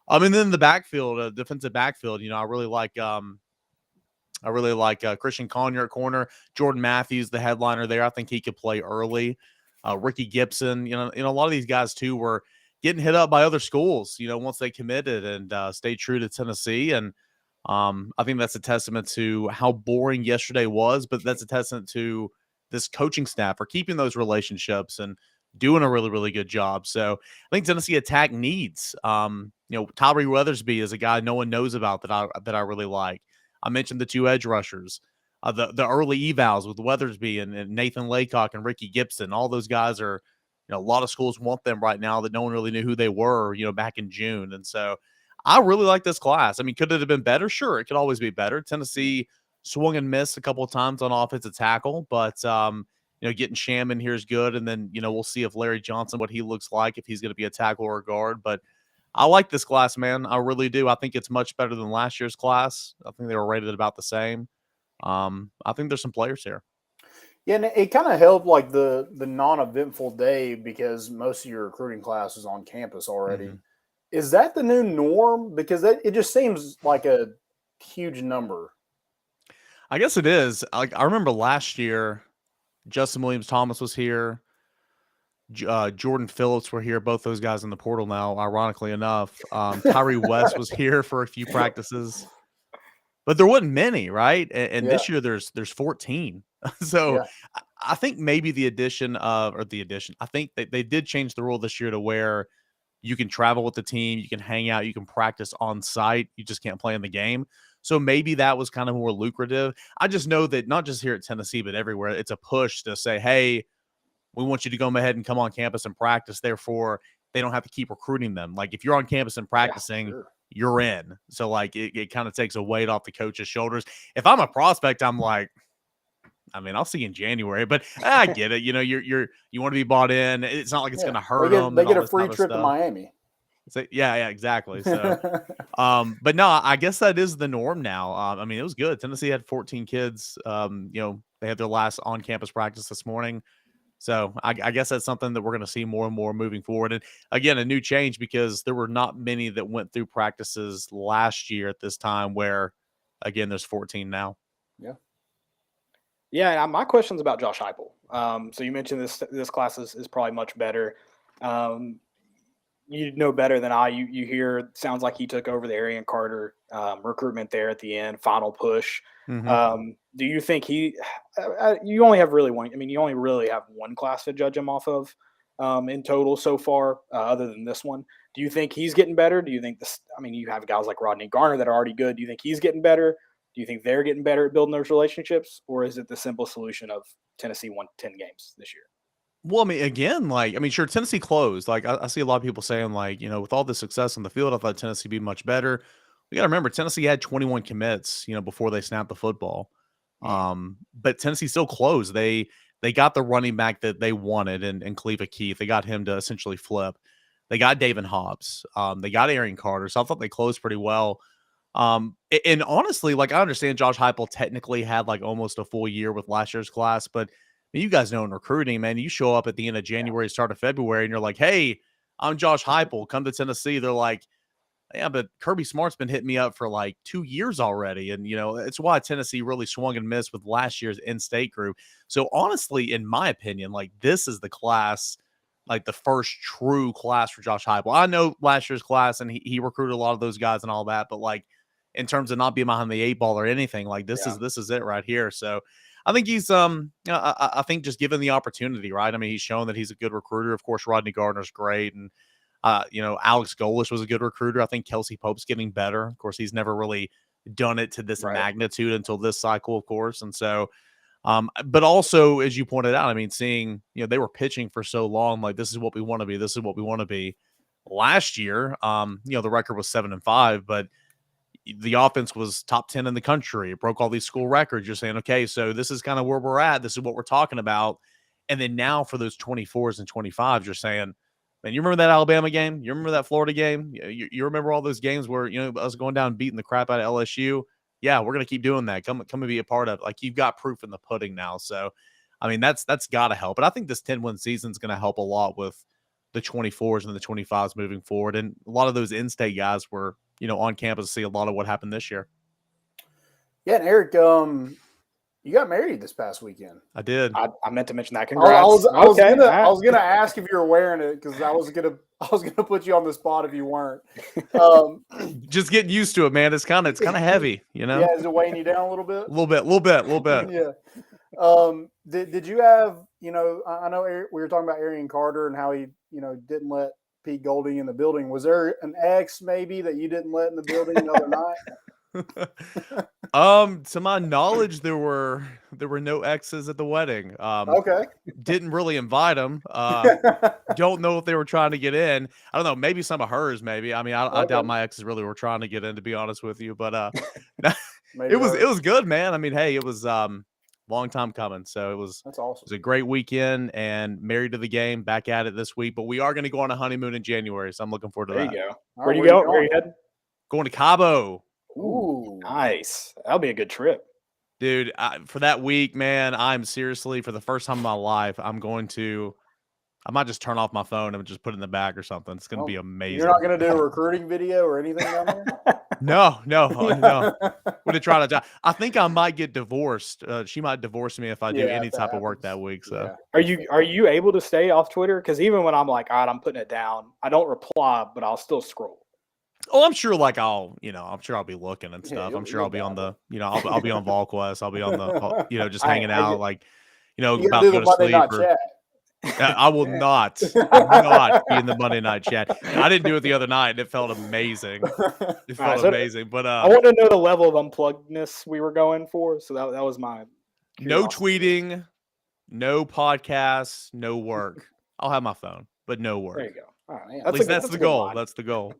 And then the backfield, defensive backfield, I really like Christian Conyer at corner. Jordan Matthews, the headliner there. I think he could play early. Ricky Gibson, a lot of these guys too were getting hit up by other schools, once they committed and stayed true to Tennessee. And I think that's a testament to how boring yesterday was, but that's a testament to this coaching staff for keeping those relationships and doing a really, really good job. So I think Tennessee attack needs. Tyree Weathersby is a guy no one knows about that I really like. I mentioned the 2 edge rushers, the early evals with Weathersby and Nathan Laycock and Ricky Gibson. All those guys are, a lot of schools want them right now that no one really knew who they were, back in June. And so I really like this class. Could it have been better? Sure, it could always be better. Tennessee swung and missed a couple of times on offensive tackle, but getting Sham in here is good. And then, we'll see if Larry Johnson, what he looks like, if he's going to be a tackle or a guard. But I like this class, man. I really do. I think it's much better than last year's class. I think they were rated about the same. I think there's some players here. Yeah, and it kind of helped like the non-eventful day because most of your recruiting class is on campus already. Mm-hmm. Is that the new norm? Because it just seems like a huge number. I guess it is. I remember last year, Justin Williams-Thomas was here. Jordan Phillips were here. Both those guys in the portal now, ironically enough. Tyree West was here for a few practices. But there wasn't many, right? And this year there's 14. So I think maybe I think they did change the rule this year to where you can travel with the team, you can hang out, you can practice on site, you just can't play in the game. So maybe that was kind of more lucrative. I just know that not just here at Tennessee, but everywhere, it's a push to say, hey, we want you to go ahead and come on campus and practice. Therefore, they don't have to keep recruiting them. Like if you're on campus and practicing, you're in. So like it kind of takes a weight off the coach's shoulders. If I'm a prospect, I'm like, I'll see you in January, but I get it. You want to be bought in. It's not like it's going to hurt them. They get a free trip to Miami. So, yeah, exactly. So, but no, I guess that is the norm now. I mean, it was good. Tennessee had 14 kids. They had their last on-campus practice this morning. So I guess that's something that we're going to see more and more moving forward. And again, a new change because there were not many that went through practices last year at this time where, again, there's 14 now. Yeah. Yeah, and my question's about Josh Heupel. So you mentioned this class is probably much better. You know better than I. You hear sounds like he took over the Arian Carter recruitment there at the end, final push. Mm-hmm. Do you think he? You only have really one. I mean, you only really have one class to judge him off of in total so far, other than this one. Do you think he's getting better? Do you think this? I mean, you have guys like Rodney Garner that are already good. Do you think he's getting better? Do you think they're getting better at building those relationships, or is it the simple solution of Tennessee won 10 games this year? Well, I mean, again, sure, Tennessee closed. I see a lot of people saying, with all the success on the field, I thought Tennessee would be much better. We got to remember, Tennessee had 21 commits, before they snapped the football. But Tennessee still closed. They got the running back that they wanted and Cleva Keith. They got him to essentially flip. They got David Hobbs. They got Arian Carter. So I thought they closed pretty well. And honestly, I understand Josh Heupel technically had almost a full year with last year's class, but you guys know in recruiting, man, you show up at the end of January, start of February, and you're like, hey, I'm Josh Heupel, come to Tennessee. They're like, yeah, but Kirby Smart's been hitting me up for 2 years already. And, it's why Tennessee really swung and missed with last year's in-state group. So honestly, in my opinion, this is the class, the first true class for Josh Heupel. I know last year's class and he recruited a lot of those guys and all that, but in terms of not being behind the 8 ball or anything, this is it right here. So I think he's I think just given the opportunity, right? I mean, he's shown that he's a good recruiter. Of course, Rodney Gardner's great, and Alex Golish was a good recruiter. I think Kelsey Pope's getting better. Of course, he's never really done it to this magnitude until this cycle, of course. And so, but also, as you pointed out, I mean, seeing they were pitching for so long, this is what we want to be. This is what we want to be. Last year, the record was 7-5, but the offense was top 10 in the country. It broke all these school records. You're saying, okay, so this is kind of where we're at. This is what we're talking about. And then now for those 24s and 25s, you're saying, man, you remember that Alabama game? You remember that Florida game? You remember all those games where, us going down and beating the crap out of LSU? Yeah, we're going to keep doing that. Come and be a part of it. You've got proof in the pudding now. So, I mean, that's got to help. But I think this 10-win season is going to help a lot with the 24s and the 25s moving forward. And a lot of those in-state guys were, on campus to see a lot of what happened this year. Yeah, and Eric, you got married this past weekend. I did. I meant to mention that. Congrats. I was gonna ask if you were wearing it because I was gonna put you on the spot if you weren't. Just getting used to it, man. It's kind of heavy, Yeah, is it weighing you down a little bit? A little bit. Yeah. Did you have, I know we were talking about Arian Carter and how he, didn't let Pete Golding in the building. Was there an ex maybe that you didn't let in the building the other night? To my knowledge, there were no exes at the wedding. Okay. Didn't really invite them. Don't know if they were trying to get in. I don't know. Maybe some of hers. Maybe. I mean, I doubt my exes really were trying to get in, to be honest with you. But it was good, man. I mean, hey, it was long time coming. So that's awesome. It was a great weekend and married to the game, back at it this week. But we are going to go on a honeymoon in January, so I'm looking forward to that. There you go. Where do you go? Where are you heading? Going to Cabo. Ooh, nice. That'll be a good trip. Dude, for that week, man, I'm seriously, for the first time in my life, I might just turn off my phone and just put it in the bag or something. It's going to be amazing. You're not going to do a recruiting video or anything down there? No. Would have tried to. I think I might get divorced. She might divorce me if I do any type of work that week. So, are you able to stay off Twitter? Because even when I'm like, all right, I'm putting it down, I don't reply, but I'll still scroll. Oh, I'm sure. I'm sure I'll be looking and stuff. I'm sure I'll be on the. I'll be on VolQuest. I'll be on the. Just hanging out, about to go to sleep. I will not be in the Monday night chat. I didn't do it the other night, and it felt amazing. It felt amazing. But I want to know the level of unpluggedness we were going for. So that was my no tweeting, no podcasts, no work. I'll have my phone, but no work. There you go. All right, At least that's the goal. That's the goal.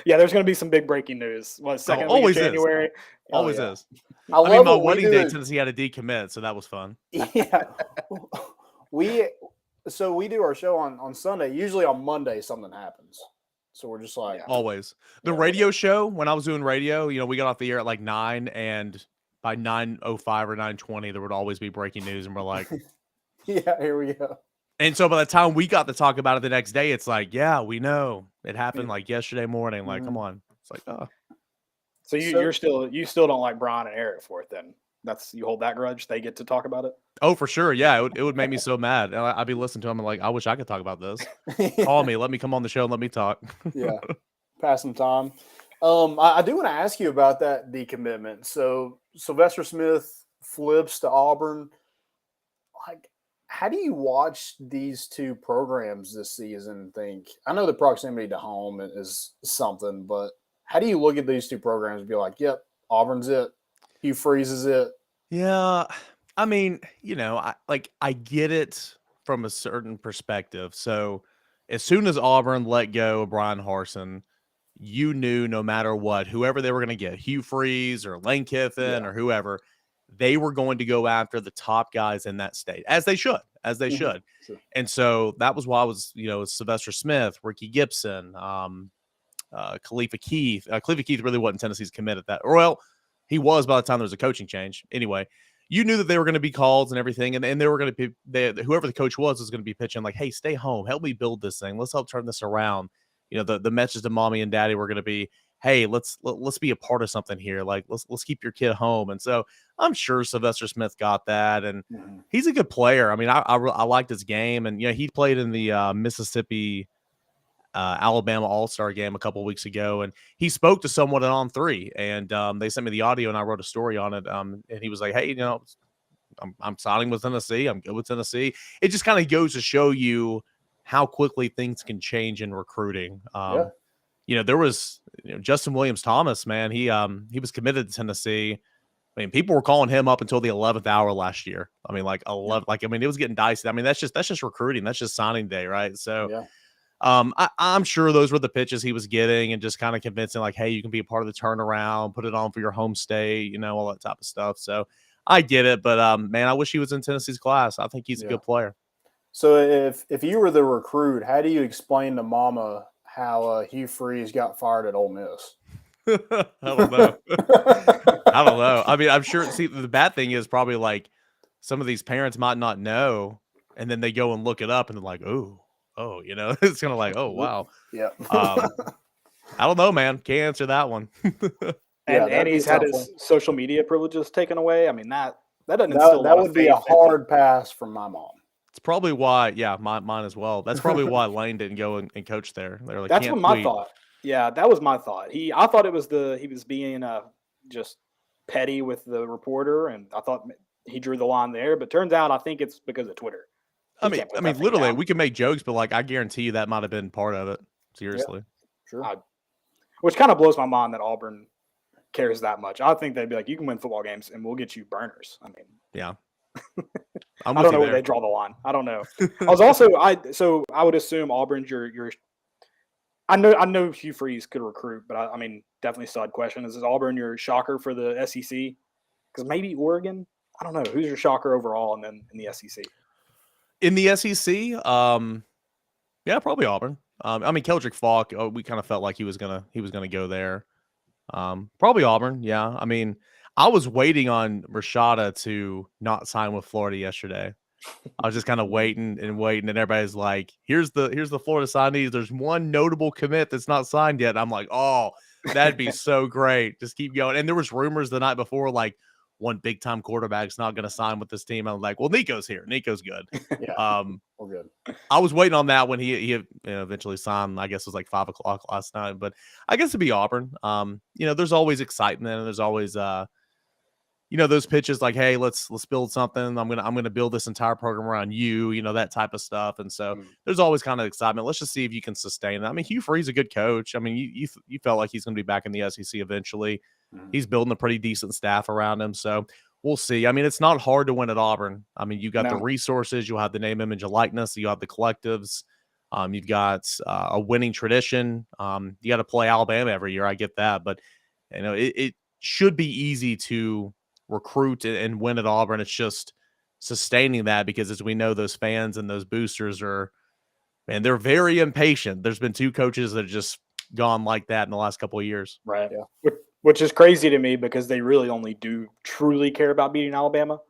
Yeah, there's going to be some big breaking news. Second week of January. Always is. I mean, my wedding day, Tennessee had a decommit, so that was fun. Yeah. We do our show on Sunday. Usually on Monday something happens. So we're just like, always. The Yeah, radio show, when I was doing radio, we got off the air at like 9, and by 9:05 or 9:20, there would always be breaking news, and we're like, yeah, here we go. and so by the time we got to talk about it the next day, it's like, yeah, we know it happened like yesterday morning. Like, come on. It's like, oh. So you still don't like Brian and Eric for it then? You hold that grudge? They get to talk about it? Oh, for sure. Yeah, it would make me so mad. I'd be listening to him and like, I wish I could talk about this. Call me, let me come on the show and let me talk. Yeah, pass some time. I do want to ask you about that decommitment. So Sylvester Smith flips to Auburn. Like, how do you watch these two programs this season and think? I know the proximity to home is something, but how do you look at these two programs and be like, yep, Auburn's it, Hugh Freeze is it? Yeah, I mean, I get it from a certain perspective. So as soon as Auburn let go of Brian Harsin, you knew no matter what, whoever they were going to get, Hugh Freeze or Lane Kiffin or whoever, they were going to go after the top guys in that state, as they should. Sure. And so that was why I was, Sylvester Smith, Ricky Gibson, Khalifa Keith. Khalifa Keith really wasn't Tennessee's commit at that. Or, well, he was by the time there was a coaching change. Anyway, you knew that they were going to be called and everything, and they were going to be whoever the coach was going to be pitching like, hey, stay home, help me build this thing, let's help turn this around. The message to mommy and daddy were going to be, hey, let's be a part of something here. Like, let's keep your kid home. And so I'm sure Sylvester Smith got that, and he's a good player. I mean, I liked his game, and he played in the Mississippi Alabama All-Star game a couple of weeks ago, and he spoke to someone at On 3, and they sent me the audio, and I wrote a story on it. And he was like, hey, I'm signing with Tennessee. I'm good with Tennessee. It just kind of goes to show you how quickly things can change in recruiting. There was Justin Williams-Thomas, man. He was committed to Tennessee. I mean, people were calling him up until the 11th hour last year. I mean, like 11. Like, I mean, it was getting dicey. I mean, that's just recruiting. That's just signing day, right? So, I'm sure those were the pitches he was getting, and just kind of convincing, like, hey, you can be a part of the turnaround, put it on for your home state, all that type of stuff. So, I get it, but man, I wish he was in Tennessee's class. I think he's a good player. So if you were the recruit, how do you explain to Mama how Hugh Freeze got fired at Ole Miss? I don't know. I don't know. I mean, I'm sure. See, the bad thing is probably like some of these parents might not know, and then they go and look it up, and they're like, oh, it's kind of like, oh, wow. Yeah. I don't know, man. Can't answer that one. And he's had his social media privileges taken away. I mean, that doesn't instill that would be a hard pass from my mom. It's probably why, mine as well. That's probably why Lane didn't go and coach there. They're like, that's what my thought. Yeah, that was my thought. I thought it was he was being just petty with the reporter, and I thought he drew the line there. But turns out, I think it's because of Twitter. I mean, literally, we can make jokes, but like, I guarantee you that might have been part of it. Seriously, sure. Which kind of blows my mind that Auburn cares that much. I think they'd be like, you can win football games, and we'll get you burners. I mean, yeah. I don't know where they draw the line. I don't know. I would assume Auburn's your. I know Hugh Freeze could recruit, but I mean, definitely side question. Is Auburn your shocker for the SEC? Because maybe Oregon. I don't know. Who's your shocker overall, and then in the SEC? In the SEC, yeah, probably Auburn. I mean, Keldrick Falk. We kind of felt like he was gonna go there. Probably Auburn. Yeah. I mean, I was waiting on Rashada to not sign with Florida yesterday. I was just kind of waiting, and everybody's like, here's the Florida signees. There's one notable commit that's not signed yet. And I'm like, oh, that'd be so great. Just keep going. And there was rumors the night before, like, one big time quarterback's not going to sign with this team. I'm like, well, Nico's here. Nico's good. Yeah, we're good. I was waiting on that when he eventually signed. I guess it was like 5:00 last night, but I guess it'd be Auburn. There's always excitement, and there's always those pitches like, hey, let's build something. I'm gonna build this entire program around you. That type of stuff. And so there's always kind of excitement. Let's just see if you can sustain that. I mean, Hugh Freeze a good coach. I mean, you felt like he's going to be back in the SEC eventually. He's building a pretty decent staff around him. So we'll see. I mean, it's not hard to win at Auburn. I mean, you got the resources. You'll have the name, image, and likeness. You have the collectives. You've got a winning tradition. You got to play Alabama every year. I get that. But, it should be easy to recruit and win at Auburn. It's just sustaining that, because as we know, those fans and those boosters they're very impatient. There's been two coaches that just gone like that in the last couple of years. Right. Yeah. Which is crazy to me because they really only do truly care about beating Alabama.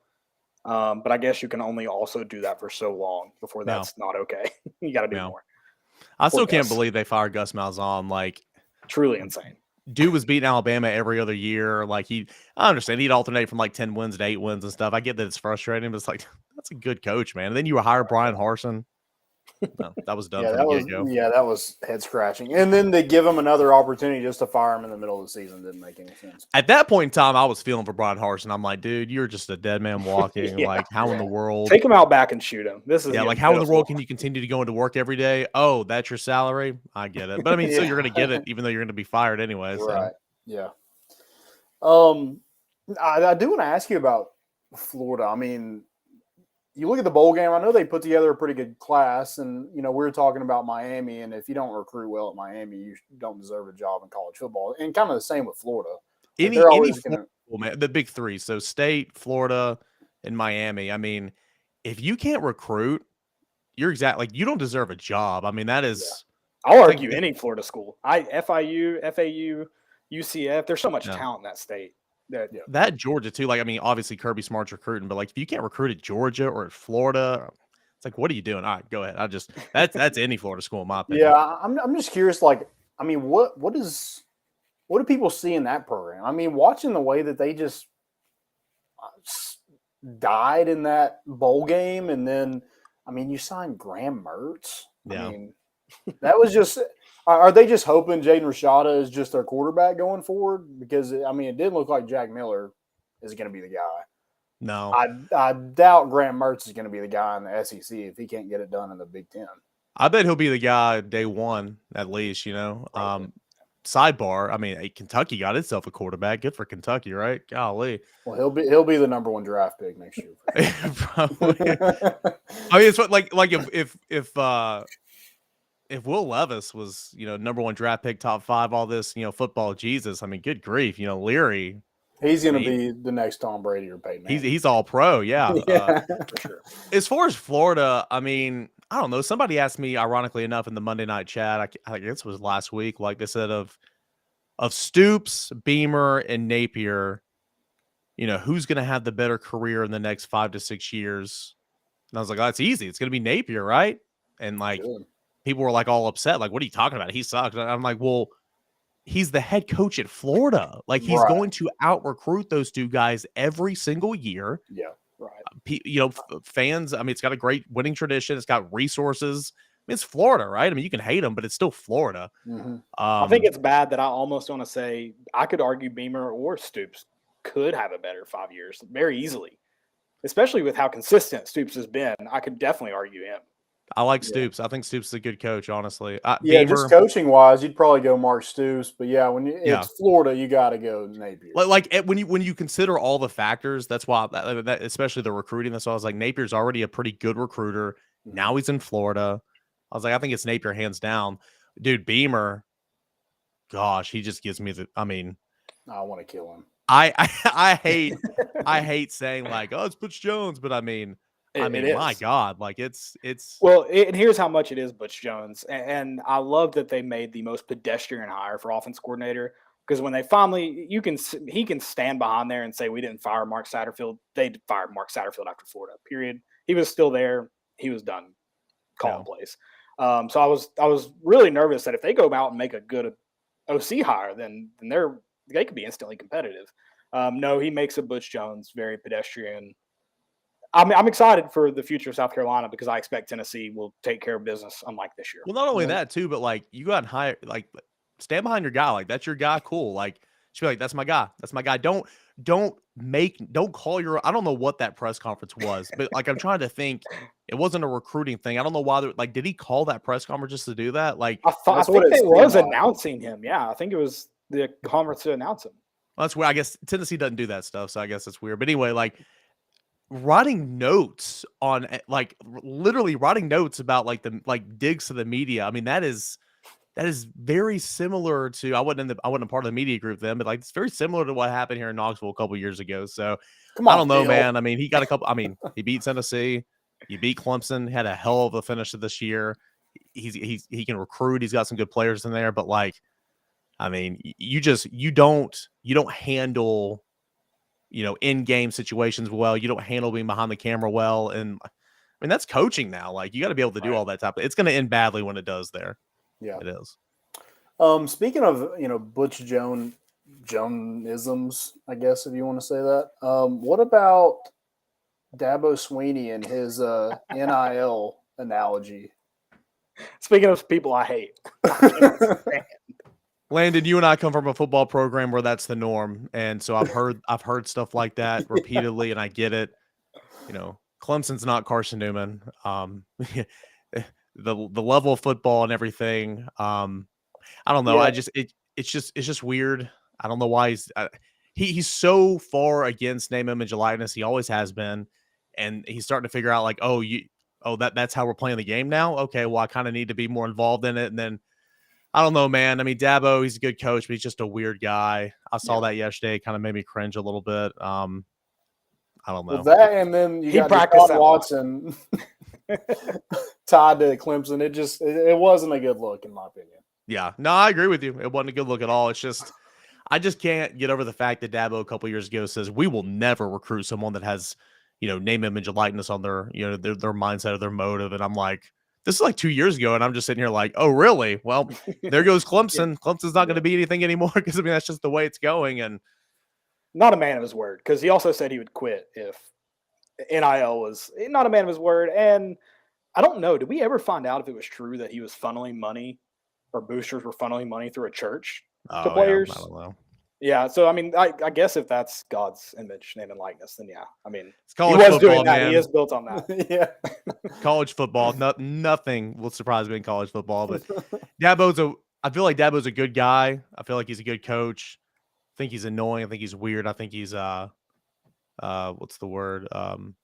But I guess you can only also do that for so long before that's not okay. You got to do more. I still can't believe they fired Gus Malzahn. Like, truly insane. Dude was beating Alabama every other year. Like, I understand he'd alternate from like 10 wins to 8 wins and stuff. I get that it's frustrating, but it's like, that's a good coach, man. And then you hire Brian Harsin. No, that was done from the get-go. Yeah, that was head scratching. And then they give him another opportunity just to fire him in the middle of the season. Didn't make any sense. At that point in time, I was feeling for Brian Harsin. I'm like, dude, you're just a dead man walking. Like, how in the world? Take him out back and shoot him. This is like, how in the world can you continue to go into work every day? Oh, that's your salary? I get it. But I mean, still, you're going to get it, even though you're going to be fired anyway. So. Right. Yeah. I do want to ask you about Florida. I mean, you look at the bowl game, I know they put together a pretty good class, and, we were talking about Miami, and if you don't recruit well at Miami, you don't deserve a job in college football. And kind of the same with Florida. Any man, the big three, so State, Florida, and Miami. I mean, if you can't recruit, you're like, you don't deserve a job. I mean, that is – I'll argue any Florida school. FIU, FAU, UCF, there's so much talent in that state. That Georgia too. Like, I mean, obviously Kirby Smart's recruiting, but like, if you can't recruit at Georgia or at Florida, it's like, what are you doing? All right, go ahead. That's any Florida school in my opinion. Yeah, I'm just curious. Like, I mean, what do people see in that program? I mean, watching the way that they just died in that bowl game, and then, I mean, you signed Graham Mertz. Yeah. I mean, that was just. Are they just hoping Jaden Rashada is just their quarterback going forward? Because, I mean, it didn't look like Jack Miller is going to be the guy. No. I doubt Graham Mertz is going to be the guy in the SEC if he can't get it done in the Big Ten. I bet he'll be the guy day one, at least, Sidebar, I mean, Kentucky got itself a quarterback. Good for Kentucky, right? Golly. Well, he'll be the number one draft pick next year. Probably. I mean, it's what, like if Will Levis was, number one draft pick, top 5, all this, football Jesus, I mean, good grief, Leary. He's going to be the next Tom Brady or Peyton Manning. He's all pro, yeah. For sure. As far as Florida, I mean, I don't know. Somebody asked me, ironically enough, in the Monday night chat, I guess it was last week, like they said, of Stoops, Beamer, and Napier, who's going to have the better career in the next 5 to 6 years? And I was like, oh, that's easy. It's going to be Napier, right? And like, people were like all upset. Like, what are you talking about? He sucks. And I'm like, well, he's the head coach at Florida. Like, he's going to out recruit those two guys every single year. Yeah. Right. Fans, I mean, it's got a great winning tradition. It's got resources. I mean, it's Florida, right? I mean, you can hate them, but it's still Florida. Mm-hmm. I think it's bad that I almost want to say I could argue Beamer or Stoops could have a better 5 years very easily, especially with how consistent Stoops has been. I could definitely argue him. I like Stoops. I think Stoops is a good coach, honestly. Beamer, just coaching-wise, you'd probably go Mark Stoops. But, when it's Florida, you got to go Napier. Like when you consider all the factors, that's why, especially the recruiting, that's why I was like, Napier's already a pretty good recruiter. Now he's in Florida. I was like, I think it's Napier hands down. Dude, Beamer, gosh, he just gives me I want to kill him. I hate saying like, oh, it's Butch Jones, but I mean, my God, like it's well, and here's how much it is Butch Jones, and I love that they made the most pedestrian hire for offense coordinator, because when they finally, he can stand behind there and say we didn't fire Mark Satterfield. They fired Mark Satterfield after Florida. Period. He was still there. He was done calling plays. So I was really nervous that if they go out and make a good OC hire, then they could be instantly competitive. No, he makes a Butch Jones very pedestrian. I'm excited for the future of South Carolina because I expect Tennessee will take care of business unlike this year. Well, not only that too, but like you got and hire, like stand behind your guy. Like that's your guy. Cool. Like just be like, that's my guy. That's my guy. Don't call your, I don't know what that press conference was, but like, I'm trying to think, it wasn't a recruiting thing. I don't know why did he call that press conference just to do that? Like, I think it was announcing him. Yeah. I think it was the conference to announce him. Well, that's where I guess Tennessee doesn't do that stuff. So I guess it's weird, but anyway, like, writing notes on like literally writing notes about like the digs to the media. I mean, that is very similar to I wasn't a part of the media group then, but like it's very similar to what happened here in Knoxville a couple years ago. So I don't know, man. I mean, he got he beat Tennessee, he beat Clemson, had a hell of a finish of this year. he can recruit. He's got some good players in there, but like, I mean, you don't handle, in-game situations well. You don't handle being behind the camera well. And I mean, that's coaching now. Like, you got to be able to do all that it's going to end badly when it does there. Yeah, it is. Speaking of, Butch Jonesisms, I guess, if you want to say that. What about Dabo Sweeney and his NIL analogy? Speaking of people I hate. Landon, you and I come from a football program where that's the norm. And so I've heard stuff like that repeatedly, and I get it. Clemson's not Carson Newman. The level of football and everything. I don't know. Yeah. It's just weird. I don't know why he's so far against name, image, and likeness. He always has been. And he's starting to figure out like, that's how we're playing the game now. Okay, well, I kind of need to be more involved in it. And then I don't know, man. I mean, Dabo, he's a good coach, but he's just a weird guy. I saw that yesterday. Kind of made me cringe a little bit. I don't know. With that, and then you got Deshaun Watson tied to Clemson. It wasn't a good look, in my opinion. Yeah. No, I agree with you. It wasn't a good look at all. It's just I just can't get over the fact that Dabo a couple years ago says we will never recruit someone that has, name, image, and likeness on their, their mindset or their motive. And I'm like, this is like 2 years ago, and I'm just sitting here like, oh, really? Well, there goes Clemson. Clemson's not going to be anything anymore because, I mean, that's just the way it's going. And not a man of his word, because he also said he would quit if NIL was not a man of his word. And I don't know. Did we ever find out if it was true that he was funneling money or boosters were funneling money through a church to players? Yeah, I don't know. Yeah, so I mean, I guess if that's God's image, name, and likeness, then yeah. I mean, he was football, doing that. Man. He is built on that. Yeah, college football. Nothing will surprise me in college football. But I feel like Dabo's a good guy. I feel like he's a good coach. I think he's annoying. I think he's weird. I think he's what's the word? I don't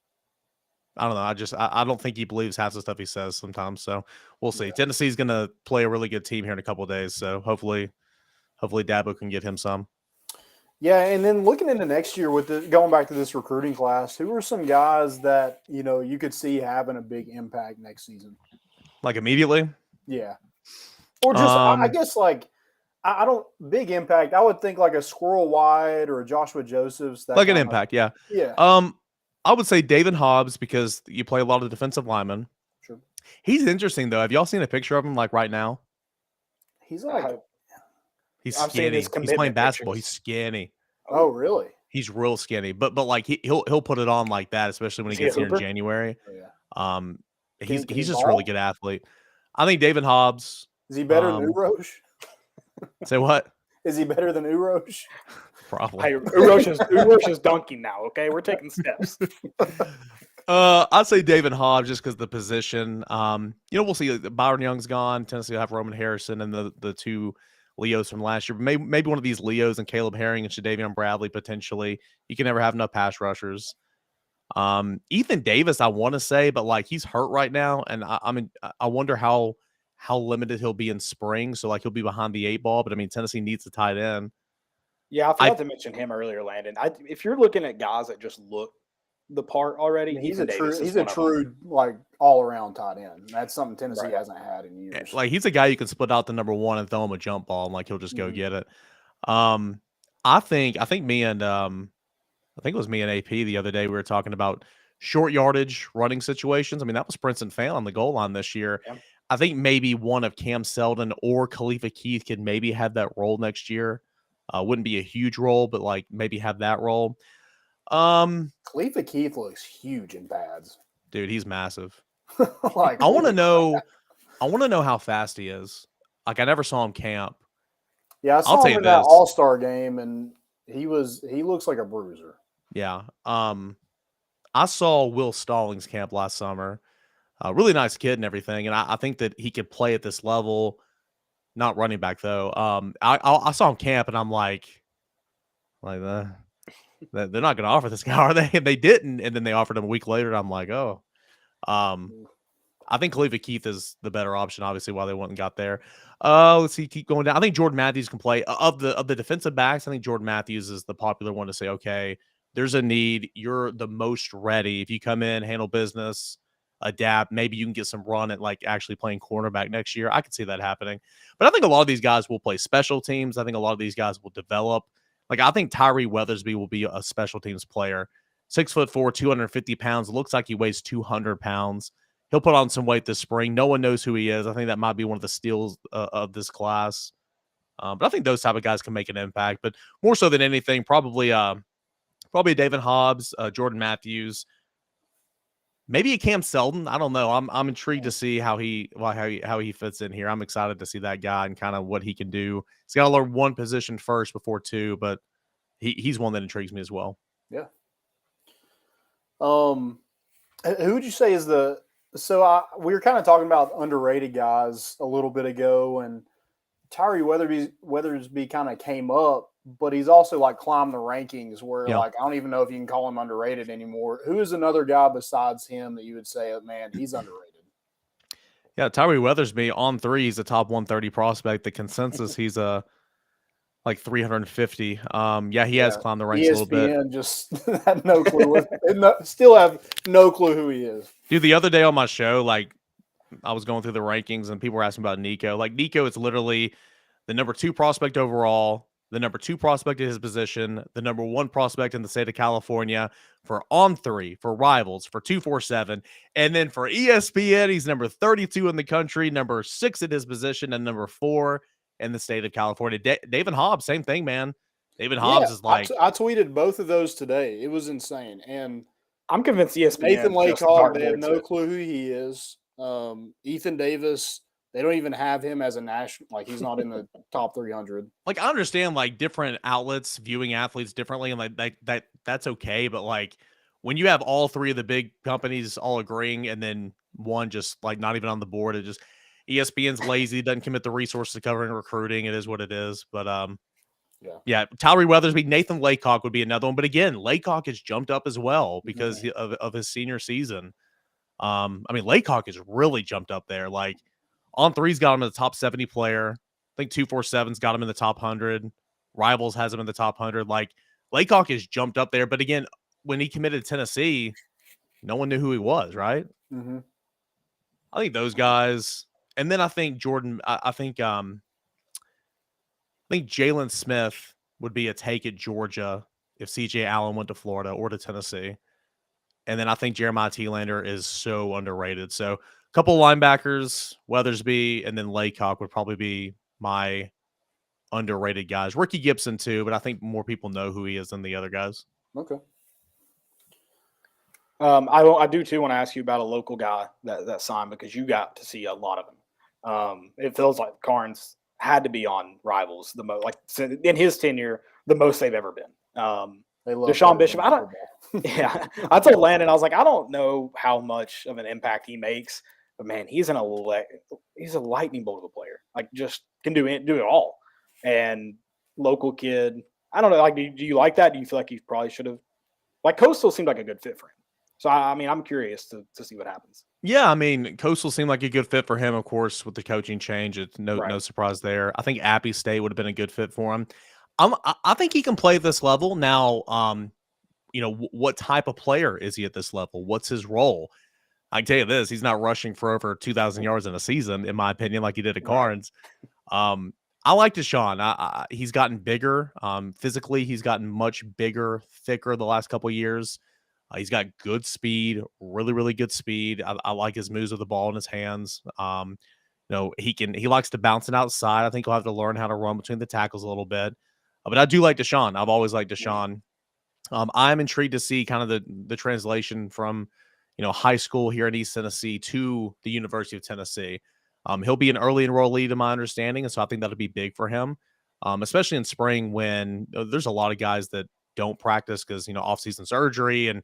know. I don't think he believes half the stuff he says sometimes. So we'll see. Yeah. Tennessee's going to play a really good team here in a couple of days. So hopefully Dabo can get him some. Yeah, and then looking into next year with going back to this recruiting class, who are some guys that you could see having a big impact next season? Like immediately? Yeah, or just I guess like I don't big impact. I would think like a Squirrel White or a Joshua Josephs. Like an impact, yeah. Yeah. I would say David Hobbs because you play a lot of defensive linemen. Sure. He's interesting though. Have y'all seen a picture of him like right now? He's like. He's skinny. He's playing basketball. He's skinny. Oh, really? He's real skinny. But like he'll put it on like that, especially when he gets here in January. Oh, yeah. He's just a really good athlete. I think David Hobbs. Is he better than Urosh? Say what? Is he better than Urosh? Probably. Hey, Urosh is dunking now. Okay, we're taking steps. I'd say David Hobbs just because the position. We'll see. Byron Young's gone. Tennessee will have Roman Harrison and the two Leos from last year. Maybe one of these Leos and Caleb Herring and Shadavion Bradley potentially. You can never have enough pass rushers. Ethan Davis, I want to say, but like he's hurt right now, and I wonder how limited he'll be in spring. So like he'll be behind the 8 ball, but I mean Tennessee needs a tight end. Yeah, I forgot to mention him earlier, Landon. If you're looking at guys that just look the part already, he's a true like all around tight end. That's something Tennessee hasn't had in years. Like he's a guy you can split out the number 1 and throw him a jump ball, and like he'll just go get it. I think me and I think it was me and AP the other day. We were talking about short yardage running situations. I mean, that was Princeton Fan on the goal line this year. Yeah. I think maybe one of Cam Seldon or Khalifa Keith could maybe have that role next year. Wouldn't be a huge role, but like maybe have that role. Khalifa Keith looks huge in pads. Dude, he's massive. Like I want to know how fast he is. Like I never saw him camp. Yeah, I saw him in that All-Star game, and he looks like a bruiser. Yeah. I saw Will Stallings camp last summer. Really nice kid and everything, and I think that he could play at this level. Not running back though. I saw him camp, and I'm like they're not going to offer this guy, are they? And they didn't, and then they offered him a week later. And I'm like, oh. I think Khalifa Keith is the better option, obviously, while they went and got there. Let's see, keep going down. I think Jordan Matthews can play. Of the defensive backs, I think Jordan Matthews is the popular one to say, okay, there's a need. You're the most ready. If you come in, handle business, adapt. Maybe you can get some run at like actually playing cornerback next year. I could see that happening. But I think a lot of these guys will play special teams. I think a lot of these guys will develop. Like I think Tyree Weathersby will be a special teams player. 6'4", 250 pounds. Looks like he weighs 200 pounds. He'll put on some weight this spring. No one knows who he is. I think that might be one of the steals of this class. But I think those type of guys can make an impact. But more so than anything, probably David Hobbs, Jordan Matthews, maybe a Cam Seldon. I don't know. I'm intrigued to see how he fits in here. I'm excited to see that guy and kind of what he can do. He's got to learn one position first before two, but he's one that intrigues me as well. Yeah. Who would you say is the – so we were kind of talking about underrated guys a little bit ago, and Tyree Weathersby kind of came up, but he's also like climbed the rankings where like I don't even know if you can call him underrated anymore. Who is another guy besides him that you would say, man, he's underrated? Yeah, Tyree Weathersby on three, he's a top 130 prospect. The consensus, he's like 350. He has climbed the ranks a little bit. Just had no clue. Still have no clue who he is. Dude, the other day on my show, like I was going through the rankings and people were asking about Nico. Like Nico is literally the number 2 prospect overall, the number 2 prospect at his position, the number 1 prospect in the state of California for on three, for Rivals, for 247. And then for ESPN, he's number 32 in the country, number 6 at his position, and number 4 in the state of California. David Hobbs, same thing, man. David Hobbs is like I tweeted both of those today. It was insane. And I'm convinced ESPN. Nathan Laycock, they have no clue who he is. Ethan Davis, they don't even have him as a national. Like he's not in the top 300. Like I understand like different outlets viewing athletes differently, and like that's okay. But like when you have all 3 of the big companies all agreeing, and then one just like not even on the board, it just ESPN's lazy, doesn't commit the resources to covering recruiting. It is what it is. But yeah, Tyree Weathersby, Nathan Laycock would be another one. But again, Laycock has jumped up as well because of his senior season. I mean, Laycock has really jumped up there. Like on three's got him in the top 70 player. I think 247's got him in the top 100. Rivals has him in the top 100. Like Laycock has jumped up there. But again, when he committed to Tennessee, no one knew who he was, right? Mm-hmm. I think those guys. And then I think Jordan, I think Jalen Smith would be a take at Georgia if CJ Allen went to Florida or to Tennessee. And then I think Jeremiah Thielander is so underrated. So a couple linebackers, Weathersby, and then Laycock would probably be my underrated guys. Ricky Gibson too, but I think more people know who he is than the other guys. Okay. I do too want to ask you about a local guy that signed because you got to see a lot of him. It feels like Carnes had to be on Rivals the most, like in his tenure, the most they've ever been. Deshaun Bishop, I told Landon, I was like, I don't know how much of an impact he makes, but man, he's a lightning bolt of a player. Like just can do it all. And local kid, I don't know. Like, do you like that? Do you feel like he probably should have? Like Coastal seemed like a good fit for him. So I mean, I'm curious to see what happens. Yeah, I mean, Coastal seemed like a good fit for him, of course, with the coaching change. It's no surprise there. I think Appy State would have been a good fit for him. I think he can play at this level. Now, what type of player is he at this level? What's his role? I can tell you this, he's not rushing for over 2,000 yards in a season, in my opinion, like he did at Carnes. I like Deshaun. He's gotten bigger. Physically, he's gotten much bigger, thicker the last couple of years. He's got good speed, really, really good speed. I like his moves with the ball in his hands. He likes to bounce it outside. I think he'll have to learn how to run between the tackles a little bit. But I do like Deshaun. I've always liked Deshaun. I'm intrigued to see kind of the translation from, high school here in East Tennessee to the University of Tennessee. He'll be an early enrollee to my understanding, and so I think that'll be big for him, especially in spring when there's a lot of guys that don't practice because, off-season surgery and,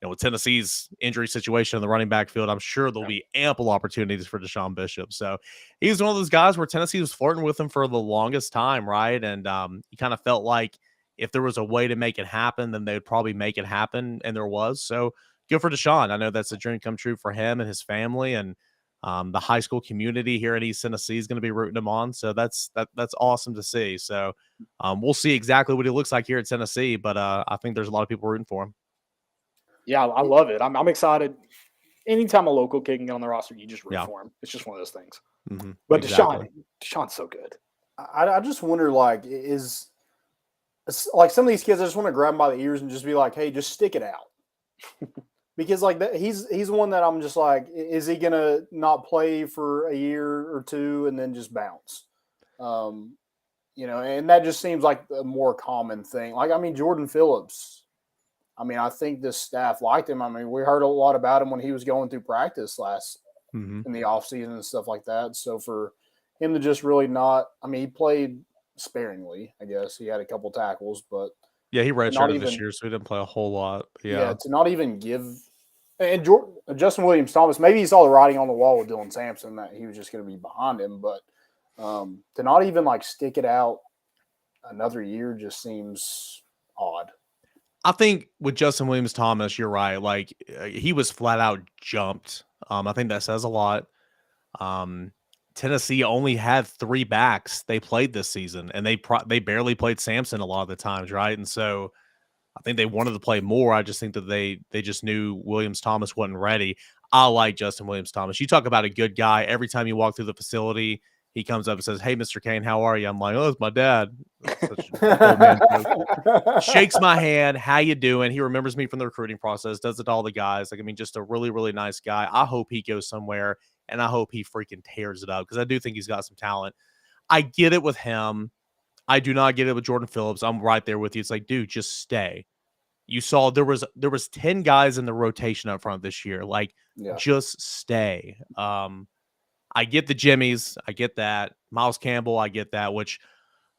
with Tennessee's injury situation in the running back field, I'm sure there'll be ample opportunities for Deshaun Bishop. So he's one of those guys where Tennessee was flirting with him for the longest time, right? And he kind of felt like if there was a way to make it happen, then they would probably make it happen, and there was. So good for Deshaun. I know that's a dream come true for him and his family, and the high school community here in East Tennessee is going to be rooting him on. So that's awesome to see. So we'll see exactly what he looks like here at Tennessee, but I think there's a lot of people rooting for him. Yeah, I love it. I'm excited. anytime a local kid can get on the roster, you just root Yeah. for him. It's just one of those things. Mm-hmm. But Exactly. Deshaun's so good. I just wonder, like, is like some of these kids, I just want to grab them by the ears and just be like, hey, just stick it out. Because like that, he's one that I'm just like, is he gonna not play for a year or two and then just bounce? And that just seems like a more common thing. Like, I mean, Jordan Phillips. I mean, I think this staff liked him. I mean, we heard a lot about him when he was going through practice in the offseason and stuff like that. So for him to just really not, I mean, he played sparingly, I guess. He had a couple tackles, but Yeah, he redshirted this year, so he didn't play a whole lot. Yeah, to not even give – and Justin Williams-Thomas, maybe he saw the writing on the wall with Dylan Sampson that he was just going to be behind him, but to not even, like, stick it out another year just seems odd. I think with Justin Williams-Thomas, you're right. Like, he was flat out jumped. I think that says a lot. Tennessee only had 3 backs they played this season, and they barely played Sampson a lot of the times, right? And so I think they wanted to play more. I just think that they just knew Williams-Thomas wasn't ready. I like Justin Williams-Thomas. You talk about a good guy. Every time you walk through the facility, he comes up and says, "Hey, Mr. Cain, how are you?" I'm like, "Oh, it's my dad." Such an old man joke. Shakes my hand. How you doing? He remembers me from the recruiting process. Does it to all the guys. Like, I mean, just a really, really nice guy. I hope he goes somewhere, and I hope he freaking tears it up because I do think he's got some talent. I get it with him. I do not get it with Jordan Phillips. I'm right there with you. It's like, dude, just stay. You saw there was 10 guys in the rotation up front this year. Like, just stay. I get the Jimmies. I get that. Miles Campbell, I get that, which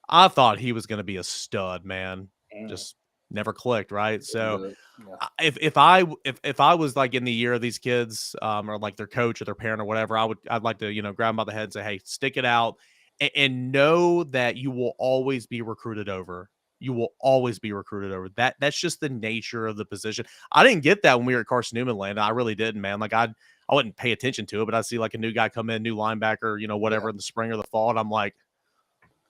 I thought he was going to be a stud, man. Just never clicked, right? So if I was like in the year of these kids or like their coach or their parent or whatever, I'd like to, grab them by the head and say, hey, stick it out and know that you will always be recruited over. You will always be recruited over. That's just the nature of the position. I didn't get that when we were at Carson Newman land. I really didn't, man. Like I wouldn't pay attention to it, but I see like a new guy come in, new linebacker, whatever in the spring or the fall. And I'm like,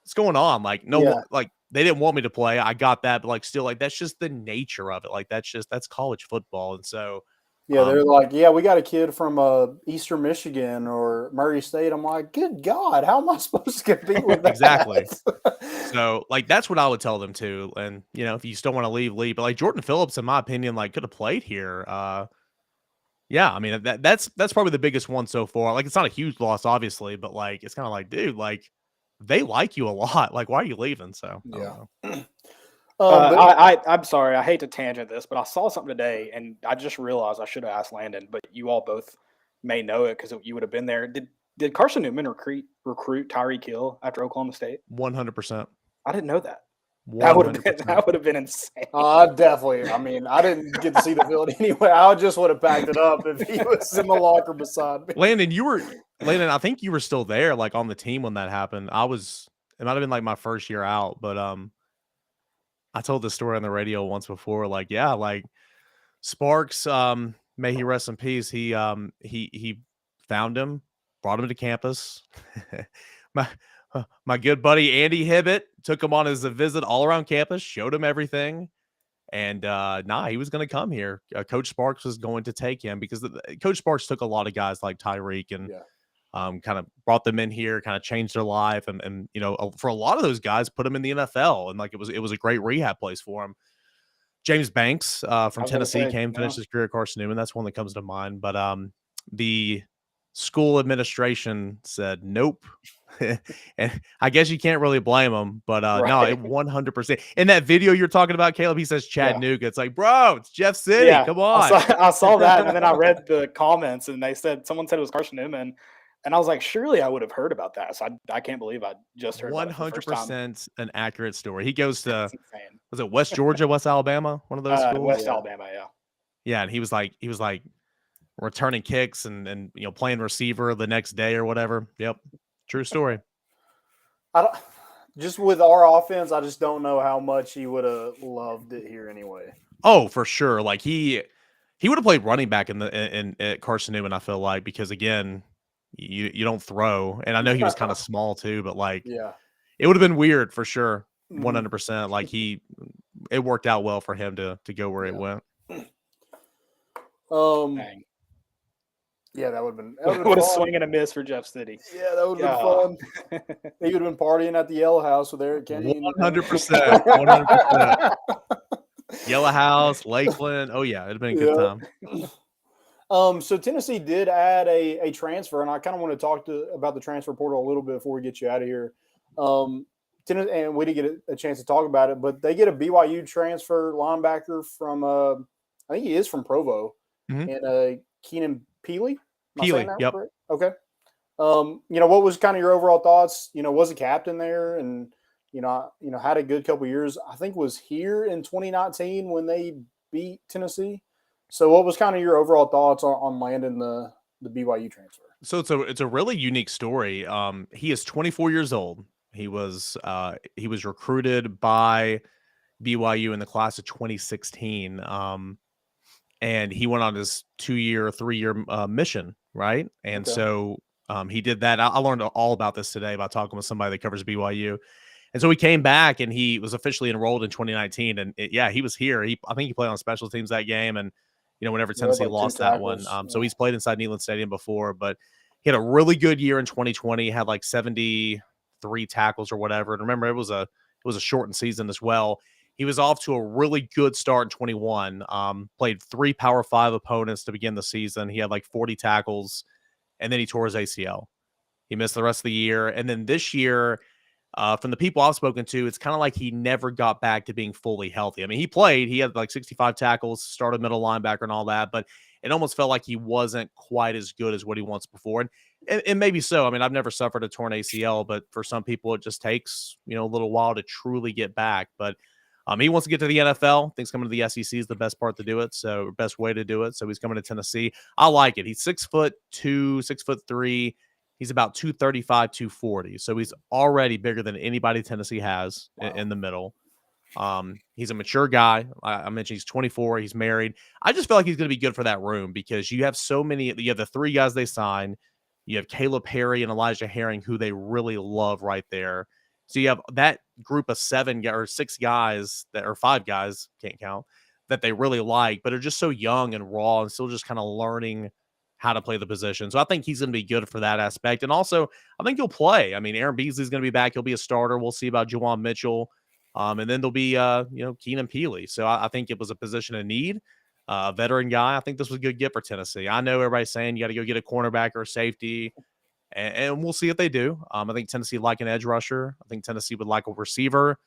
what's going on? Like, like they didn't want me to play. I got that, but like, still like, that's just the nature of it. Like, that's college football. And so, they're like, we got a kid from Eastern Michigan or Murray State. I'm like, good God, how am I supposed to compete with that? Exactly. So, like, that's what I would tell them too. And, if you still want to leave. But like Jordan Phillips, in my opinion, like could have played here. Yeah, I mean, that's probably the biggest one so far. Like, it's not a huge loss, obviously, but like, it's kind of like, dude, like, they like you a lot. Like, why are you leaving? So, I don't know. I'm sorry. I hate to tangent this, but I saw something today, and I just realized I should have asked Landon, but you all both may know it because you would have been there. Did Carson Newman recruit Tyreek Hill after Oklahoma State? 100%. I didn't know that. 100%. That would have been insane. Definitely. I mean, I didn't get to see the field anyway. I just would have packed it up if he was in the locker beside me. Landon, I think you were still there, like on the team when that happened. It might have been like my first year out, but I told this story on the radio once before. Like, yeah, like Sparks, may he rest in peace. He found him, brought him to campus. My good buddy Andy Hibbett took him on as a visit all around campus, showed him everything. And he was going to come here. Coach Sparks was going to take him because Coach Sparks took a lot of guys like Tyreek and kind of brought them in here, kind of changed their life. And for a lot of those guys, put them in the NFL. And like it was a great rehab place for him. James Banks from Tennessee finished his career at Carson Newman. That's one that comes to mind. But the school administration said nope. And I guess you can't really blame them, but no, it 100%. In that video you're talking about, Caleb, he says Chattanooga. It's like, bro, it's Jeff City. Come on. I saw that, and then I read the comments, and someone said it was Carson Newman, and I was like, surely I would have heard about that. So I can't believe I just heard 100% an accurate story. He goes to was it West Georgia, West Alabama, one of those schools? West Alabama, yeah. And he was like returning kicks and playing receiver the next day or whatever. Yep. True story. Just with our offense, I just don't know how much he would have loved it here anyway. Oh, for sure. Like he would have played running back at Carson Newman, I feel like, because again, you don't throw. And I know he was kind of small too, but like it would have been weird for sure. 100%. Like it worked out well for him to go where it went. Yeah, that would have been What a fun. swing and a miss for Jeff City. Yeah, that would have been fun. He would have been partying at the Yellow House with Eric Cain. 100%. 100%. Yellow House, Lakeland. Oh, yeah, it'd been a good time. So Tennessee did add a transfer, and I kind of want to talk about the transfer portal a little bit before we get you out of here. And we didn't get a chance to talk about it, but they get a BYU transfer linebacker from I think he is from Provo, and Keenan Pili. Pili, yep. Correct? Okay. What was kind of your overall thoughts? Was a captain there, and had a good couple years. I think was here in 2019 when they beat Tennessee. So, what was kind of your overall thoughts on landing the BYU transfer? So it's a really unique story. He is 24 years old. He was recruited by BYU in the class of 2016. And he went on his 3-year mission, right? And so he did that. I learned all about this today by talking with somebody that covers BYU. And so he came back and he was officially enrolled in 2019. And he was here. I think he played on special teams that game. And, whenever Tennessee lost that one. So he's played inside Neyland Stadium before, but he had a really good year in 2020. He had like 73 tackles or whatever. And remember, it was a shortened season as well. He was off to a really good start in 21. Played 3 Power 5 opponents to begin the season. He had like 40 tackles, and then he tore his ACL. He missed the rest of the year. And then this year, from the people I've spoken to, it's kind of like he never got back to being fully healthy. I mean, he played. He had like 65 tackles, started middle linebacker and all that, but it almost felt like he wasn't quite as good as what he was before. And maybe so. I mean, I've never suffered a torn ACL, but for some people, it just takes, a little while to truly get back. But he wants to get to the NFL. Thinks coming to the SEC is the best part to do it. So best way to do it. So he's coming to Tennessee. I like it. He's 6'2", 6'3". He's about 235, 240. So he's already bigger than anybody Tennessee has in the middle. He's a mature guy. I mentioned he's 24. He's married. I just feel like he's going to be good for that room because you have so many. You have the 3 guys they signed. You have Caleb Perry and Elijah Herring, who they really love right there. So you have that group of 7 or 6 guys or 5 guys, can't count, that they really like, but are just so young and raw and still just kind of learning how to play the position. So I think he's going to be good for that aspect. And also, I think he'll play. I mean, Aaron Beasley's going to be back. He'll be a starter. We'll see about Juwan Mitchell. And then there'll be, Keenan Pili. So I think it was a position of need. A veteran guy. I think this was a good get for Tennessee. I know everybody's saying you got to go get a cornerback or a safety. And we'll see if they do. I think Tennessee would like an edge rusher. I think Tennessee would like a receiver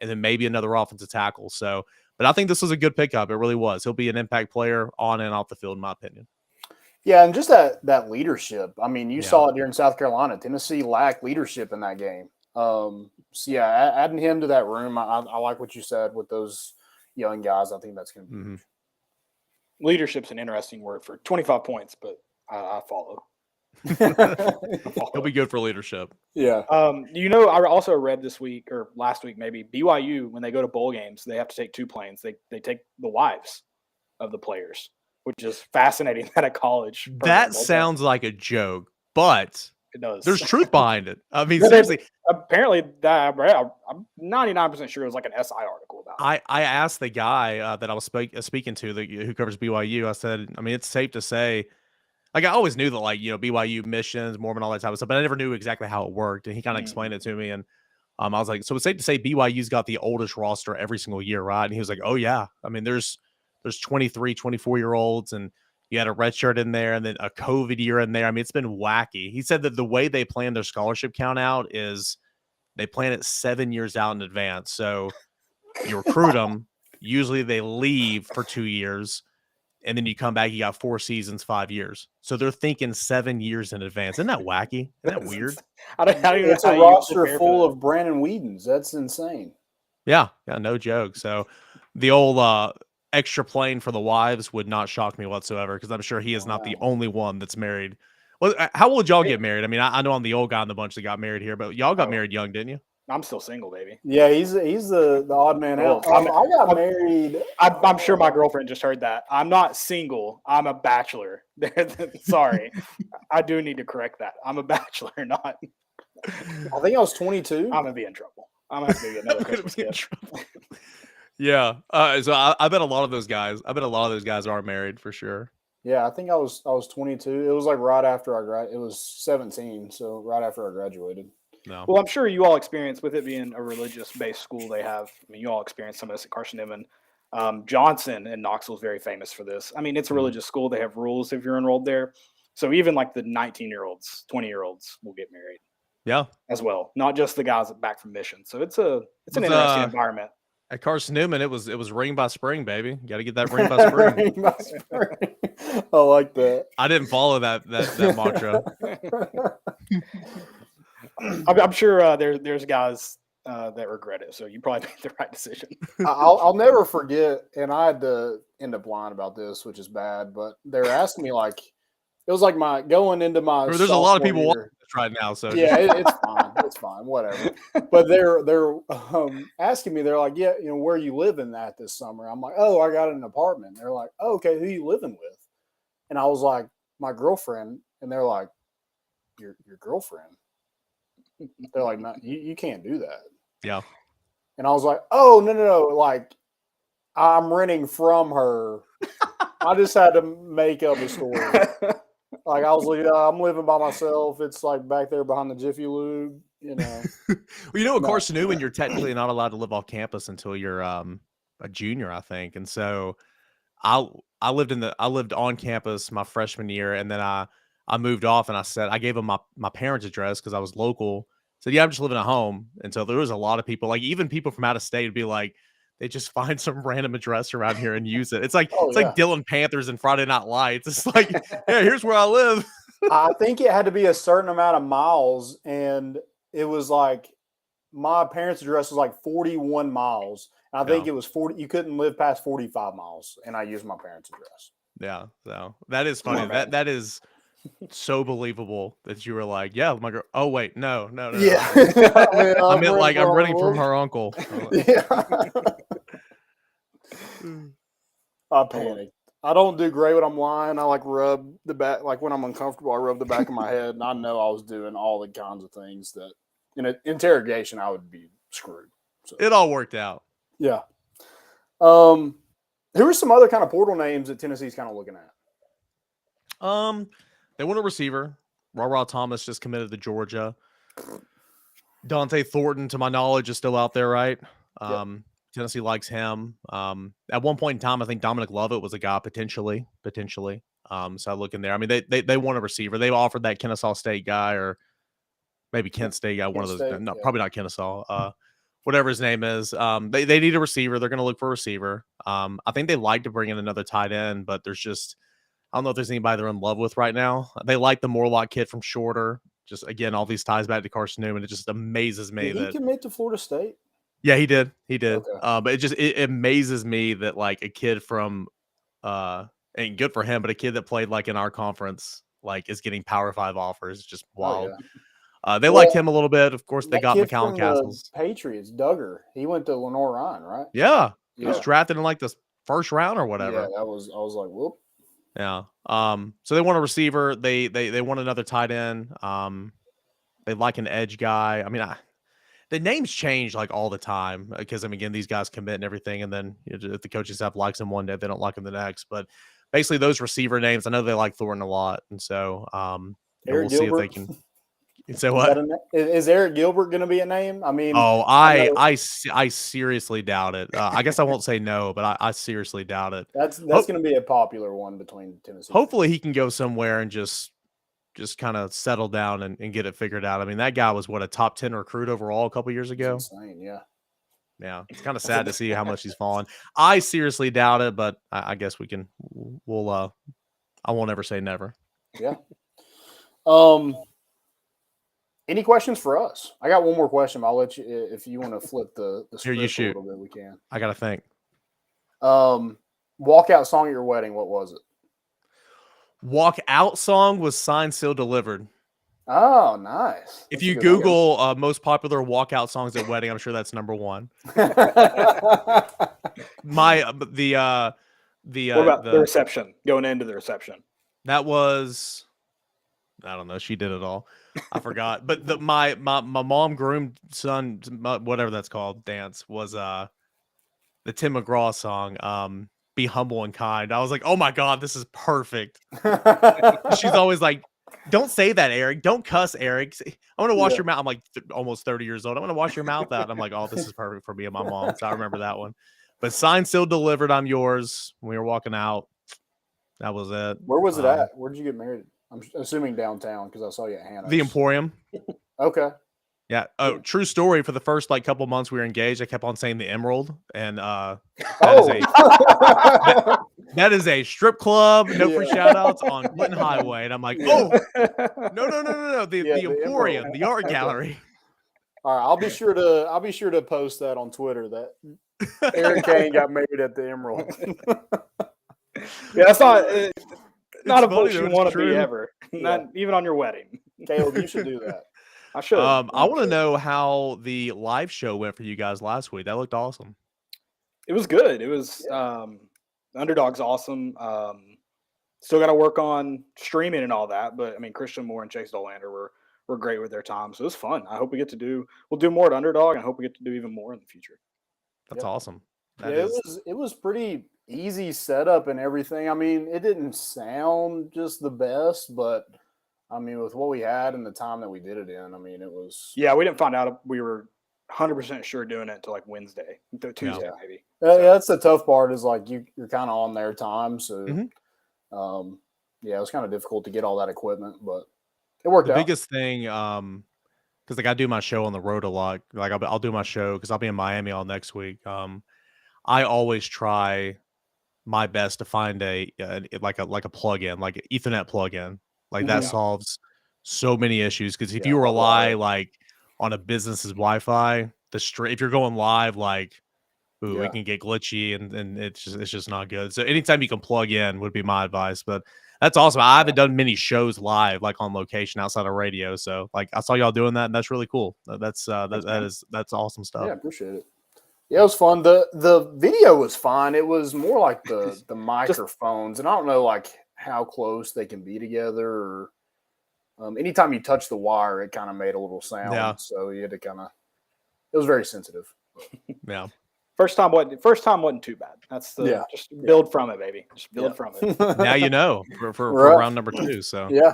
and then maybe another offensive tackle. So, but I think this was a good pickup. It really was. He'll be an impact player on and off the field, in my opinion. Yeah, and just that leadership. I mean, you saw it during South Carolina. Tennessee lacked leadership in that game. So, yeah, adding him to that room, I like what you said with those young guys. I think that's going to be huge. Leadership's an interesting word for 25 points, but I follow. He'll be good for leadership. Yeah. I also read this week or last week maybe BYU, when they go to bowl games, they have to take 2 planes. They take the wives of the players, which is fascinating at a college. That sounds like a joke, but it does. There's truth behind it. I mean, seriously. Apparently, I'm 99% sure it was like an SI article about it. I asked the guy that I was speaking to, who covers BYU. I said, I mean, it's safe to say, like, I always knew that, like, BYU missions, Mormon, all that type of stuff, but I never knew exactly how it worked. And he kind of explained it to me. And I was like, so it's safe to say BYU's got the oldest roster every single year, right? And he was like, oh, yeah. I mean, there's 23, 24-year-olds, and you had a red shirt in there and then a COVID year in there. I mean, it's been wacky. He said that the way they plan their scholarship count out is they plan it 7 years out in advance. So you recruit them. Usually they leave for 2 years. And then you come back, you got 4 seasons, 5 years. So they're thinking 7 years in advance. Isn't that wacky? Isn't that weird? It's a roster full of Brandon Whedons. That's insane. Yeah, no joke. So the old extra plane for the wives would not shock me whatsoever, because I'm sure he is not the only one that's married. Well, how old y'all get married? I mean, I know I'm the old guy in the bunch that got married here, but y'all got married young, didn't you? I'm still single, baby. Yeah, he's the odd man out. I got married. I'm sure my girlfriend just heard that. I'm not single. I'm a bachelor. Sorry. I do need to correct that. I'm a bachelor, not. I think I was 22. I'm going to be in trouble. I'm going to have to get another Christmas gift. Yeah. So I bet a lot of those guys are married for sure. Yeah, I think I was 22. It was like right after it was 17, so right after I graduated. No. Well, I'm sure you all experienced, with it being a religious-based school, they have. I mean, you all experienced some of this at Carson Newman. Johnson in Knoxville is very famous for this. I mean, it's a religious school; they have rules if you're enrolled there. So even like the 19-year-olds, 20-year-olds will get married. Yeah, as well, not just the guys back from mission. So it's an interesting environment. At Carson Newman, it was ring by spring, baby. You got to get that ring by spring. Ring by spring. I like that. I didn't follow that mantra. I'm sure there's guys that regret it. So you probably made the right decision. I'll never forget, and I had to end up lying about this, which is bad. But they're asking me like, it was like my going into my. There's a lot of people watching this right now, so yeah, it's fine. It's fine, whatever. But they're asking me. They're like, yeah, where are you living at this summer? I'm like, oh, I got an apartment. They're like, oh, okay, who are you living with? And I was like, my girlfriend. And they're like, your girlfriend? They're like, no, you can't do that. Yeah. And I was like, oh, no. Like, I'm renting from her. I just had to make up a story. Like, I was like, I'm living by myself. It's like back there behind the Jiffy Lube, Well, at Carson Newman, you're technically not allowed to live off campus until you're a junior, I think. And so I lived on campus my freshman year, and then I moved off, and I gave them my parents' address because I was local. Said, yeah, I'm just living at home. And so there was a lot of people, like even people from out of state would be like, they just find some random address around here and use it. It's like like Dylan Panthers and Friday Night Lights. It's like, yeah, here's where I live. I think it had to be a certain amount of miles, and it was like my parents' address was like 41 miles. And I think it was 40. You couldn't live past 45 miles, and I used my parents' address. Yeah, so that is funny. That is so believable that you were like, yeah, my girl. Oh wait, no. Yeah, I meant like I'm renting from her uncle. Yeah. I panicked. I don't do great when I'm lying. I like rub the back, like when I'm uncomfortable, I rub the back of my head, and I know I was doing all the kinds of things that in an interrogation I would be screwed. So it all worked out. Yeah. Who are some other kind of portal names that Tennessee's kind of looking at? They want a receiver. Ra Thomas just committed to Georgia. Dante Thornton, to my knowledge, is still out there, right? Yep. Tennessee likes him. At one point in time, I think Dominic Lovett was a guy potentially. So I look in there. I mean, they want a receiver. They offered that Kennesaw State guy, or maybe Kent State guy. One of those. No, probably not Kennesaw. Whatever his name is. They need a receiver. They're going to look for a receiver. I think they like to bring in another tight end, but there's just, I don't know if there's anybody they're in love with right now. They like the Morlock kid from Shorter. Just again, all these ties back to Carson Newman. It just amazes me. Did he commit to Florida State? Yeah, he did. Okay. But it amazes me that like a kid from ain't good for him, but a kid that played like in our conference like is getting Power 5 offers. It's just wild. Oh, yeah. They liked him a little bit. Of course, they got McCallum Castles. Patriots, Duggar. He went to Lenore Ryan, right? Yeah. He was drafted in like the first round or whatever. Yeah, I was like, whoop. Yeah. So they want a receiver. They want another tight end. They like an edge guy. I mean, the names change like all the time because, I mean, again, these guys commit and everything. And then if the coaching staff likes them one day, they don't like them the next. But basically those receiver names, I know they like Thornton a lot. And so we'll see if they can. So what? Is Eric Gilbert going to be a name? I mean, I seriously doubt it. I guess I won't say no, but I seriously doubt it. That's going to be a popular one between Tennessee. Hopefully he can go somewhere and just kind of settle down and get it figured out. I mean, that guy was a top 10 recruit overall a couple years ago. That's insane, yeah. Yeah, it's kind of sad to see how much he's fallen. I seriously doubt it, but I guess we'll I won't ever say never. Yeah. Any questions for us? I got one more question. But I'll let you, if you want to flip the script Here, you shoot. a little bit, we can. I got to think. Walkout song at your wedding, what was it? Walkout song was Signed, Sealed, Delivered. Oh, nice. If you Google most popular walkout songs at wedding, I'm sure that's number one. What about the reception? Going into the reception. That was, I don't know. She did it all. I forgot. But my mom groomed son, whatever that's called, dance was the Tim McGraw song. be humble and kind. I was like, oh my God, this is perfect. She's always like, don't say that, Eric. Don't cuss, Eric. I'm gonna wash your mouth. I'm like almost 30 years old. I'm gonna wash your mouth out. And I'm like, oh, this is perfect for me and my mom. So I remember that one. But signed, still delivered on yours when we were walking out. That was it. Where was it at? Where did you get married? I'm assuming downtown because I saw you at Hannah's. The Emporium. Okay. Yeah. Oh, true story. For the first couple months we were engaged, I kept on saying the Emerald, and that is a strip club. No free shout outs on Clinton Highway, and I'm like, oh, no. The Emporium, the art gallery. All right, I'll be sure to post that on Twitter that Eric Cain got married at the Emerald. Yeah, that's not a book you want to be ever. Not even on your wedding. Caleb, you should do that. I should. I want to know how the live show went for you guys last week. That looked awesome. It was good. It was Underdog's awesome. Still got to work on streaming and all that, but I mean, Christian Moore and Chase Dolander were great with their time, so it was fun. I hope we'll do more at Underdog, and I hope we get to do even more in the future. That's awesome. It was pretty easy setup and everything. I mean, it didn't sound just the best, but I mean, with what we had and the time that we did it in, I mean, it was. Yeah, we didn't find out we were 100% sure doing it until like Wednesday, Tuesday maybe. Yeah, that's the tough part is like you're kind of on their time, so it was kind of difficult to get all that equipment, but it worked out. The biggest thing, because like I do my show on the road a lot. Like I'll do my show because I'll be in Miami all next week. I always try my best to find a plug-in, like an Ethernet plug-in. Like that solves so many issues. Because if you rely like on a business's Wi-Fi, if you're going live, like it can get glitchy and it's just not good. So anytime you can plug in would be my advice. But that's awesome. I haven't done many shows live, like on location outside of radio. So like I saw y'all doing that, and that's really cool. That's awesome stuff. Yeah, appreciate it. Yeah, it was fun. The video was fine. It was more like the microphones, and I don't know like how close they can be together. Or anytime you touch the wire, it kind of made a little sound. Yeah. So you had to it was very sensitive. Yeah. First time wasn't too bad. That's just build from it, baby. Just build from it. Now you know for round number 2. So yeah.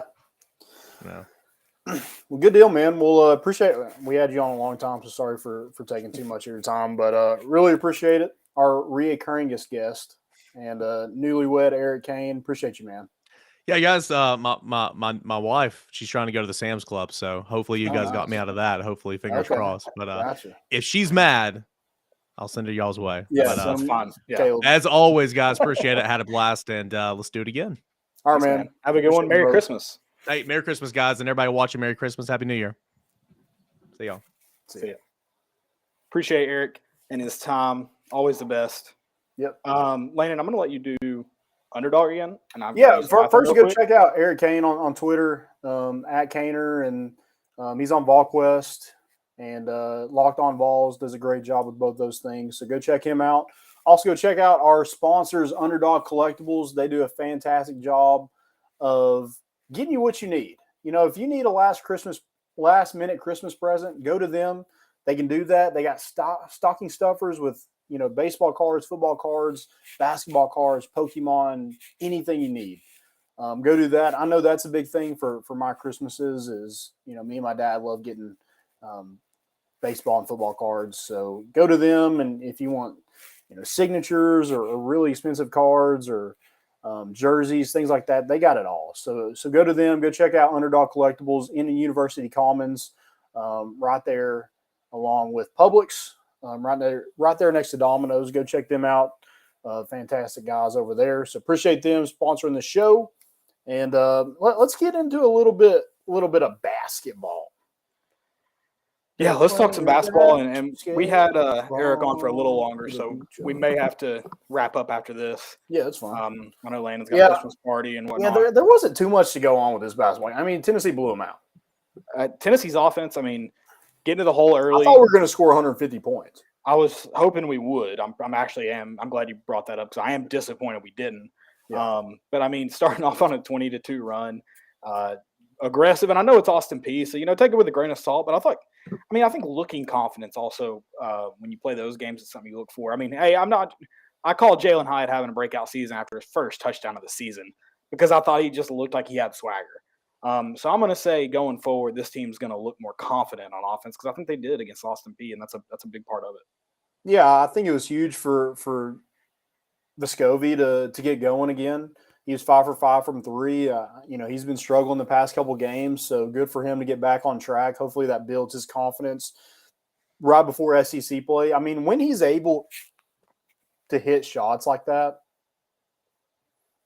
Well, good deal, man. We'll appreciate it. We had you on a long time, so sorry for taking too much of your time, but really appreciate it. Our reoccurringest guest and newlywed Eric Cain. Appreciate you, man. Yeah, guys. My wife, she's trying to go to the Sam's Club, so hopefully you guys got me out of that. Hopefully, fingers crossed. But if she's mad, I'll send her y'all's way. Yeah, that's fun. Yeah. As always, guys, appreciate it. Had a blast, and let's do it again. All right, man. Have a good one. Merry Christmas. Hey, Merry Christmas, guys, and everybody watching. Merry Christmas, Happy New Year. See y'all. See ya. Appreciate Eric and his time. Always the best. Yep. Landon, I'm going to let you do Underdog again. And first go check out Eric Cain on Twitter at Cainer, and he's on VolQuest, and Locked On Vols does a great job with both those things. So go check him out. Also, go check out our sponsors, Underdog Collectibles. They do a fantastic job of getting you what you need. You know, if you need a last minute Christmas present, go to them. They can do that. They got stocking stuffers with, you know, baseball cards, football cards, basketball cards, Pokemon, anything you need. Go do that. I know that's a big thing for my Christmases is, you know, me and my dad love getting baseball and football cards. So go to them. And if you want, you know, signatures or really expensive cards or jerseys, things like that, they got it all. So go to them. Go check out Underdog Collectibles in the University Commons, right there, along with Publix, right there next to Domino's. Go check them out. Fantastic guys over there. So appreciate them sponsoring the show. And let's get into a little bit of basketball. Yeah, let's talk some basketball, and we had Eric on for a little longer, so we may have to wrap up after this. Yeah, that's fine. I know Landon's got a Christmas party and whatnot. Yeah, there wasn't too much to go on with this basketball. I mean, Tennessee blew them out. Tennessee's offense, I mean, getting to the hole early. I thought we were going to score 150 points. I was hoping we would. I'm glad you brought that up because I am disappointed we didn't. Yeah. But I mean, starting off on a 20-2 run, aggressive, and I know it's Austin Peay, so you know, take it with a grain of salt. But I think looking confidence also when you play those games is something you look for. I mean, hey, I'm not I called Jalen Hyatt having a breakout season after his first touchdown of the season because I thought he just looked like he had swagger. So I'm going to say going forward, this team's going to look more confident on offense because I think they did against Austin Peay, and that's a big part of it. Yeah, I think it was huge for Vescovi to get going again. He was 5 for 5 from 3. He's been struggling the past couple games, so good for him to get back on track. Hopefully that builds his confidence right before SEC play. I mean, when he's able to hit shots like that,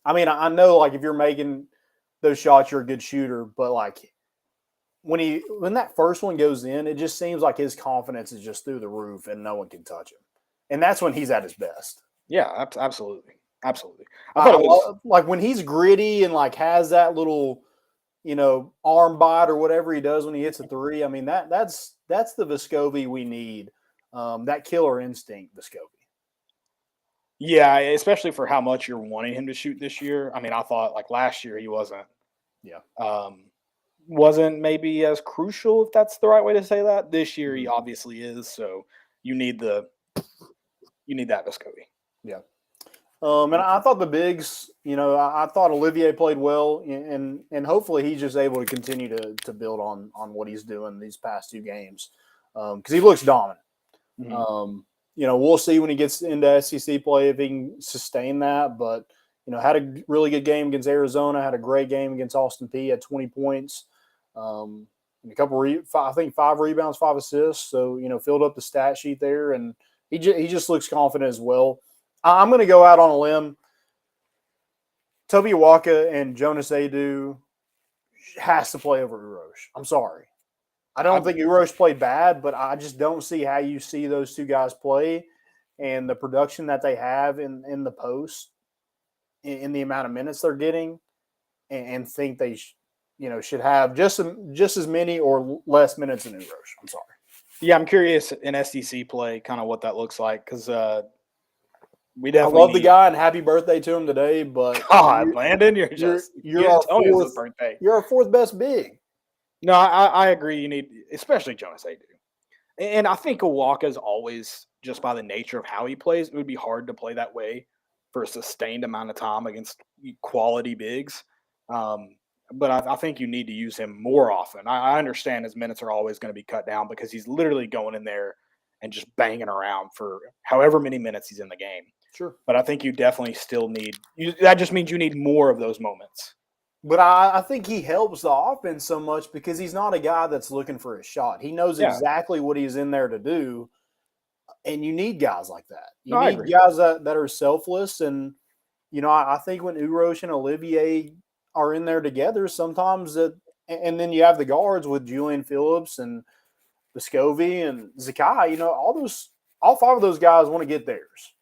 I mean, I know like if you're making those shots, you're a good shooter, but like when that first one goes in, it just seems like his confidence is just through the roof and no one can touch him. And that's when he's at his best. Yeah, absolutely. Absolutely. Like when he's gritty and like has that little, arm bite or whatever he does when he hits a 3. I mean, that's the Vescovi we need. That killer instinct Vescovi. Yeah, especially for how much you're wanting him to shoot this year. I mean, I thought like last year he wasn't. Yeah. Wasn't maybe as crucial, if that's the right way to say that. This year he obviously is. So you need that Vescovi. Yeah. And I thought the bigs, I thought Olivier played well, and hopefully he's just able to continue to build on what he's doing these past 2 games because he looks dominant. Mm-hmm. We'll see when he gets into SEC play if he can sustain that. But had a really good game against Arizona, had a great game against Austin Peay, had 20 points, and a couple I think 5 rebounds, 5 assists. So filled up the stat sheet there, and he just looks confident as well. I'm going to go out on a limb. Toby Awaka and Jonas Adu has to play over Urosh. I'm sorry. I don't think Urosh played bad, but I just don't see how you see those 2 guys play and the production that they have in the post, in the amount of minutes they're getting, and think they should have just as many or less minutes than Urosh. I'm sorry. Yeah, I'm curious in SEC play kind of what that looks like because I love the guy and happy birthday to him today, but God, Landon, you're our 4th best big. No, I agree. You need, especially Jonas Adu. And I think Awaka is always, just by the nature of how he plays, it would be hard to play that way for a sustained amount of time against quality bigs. But I think you need to use him more often. I understand his minutes are always going to be cut down because he's literally going in there and just banging around for however many minutes he's in the game. Sure. But I think you definitely still need – that just means you need more of those moments. But I think he helps the offense so much because he's not a guy that's looking for a shot. He knows exactly what he's in there to do, and you need guys like that. You need guys that are selfless. And, I think when Urosh and Olivier are in there together, sometimes and then you have the guards with Julian Phillips and Vescovi and Zakai, all 5 of those guys want to get theirs.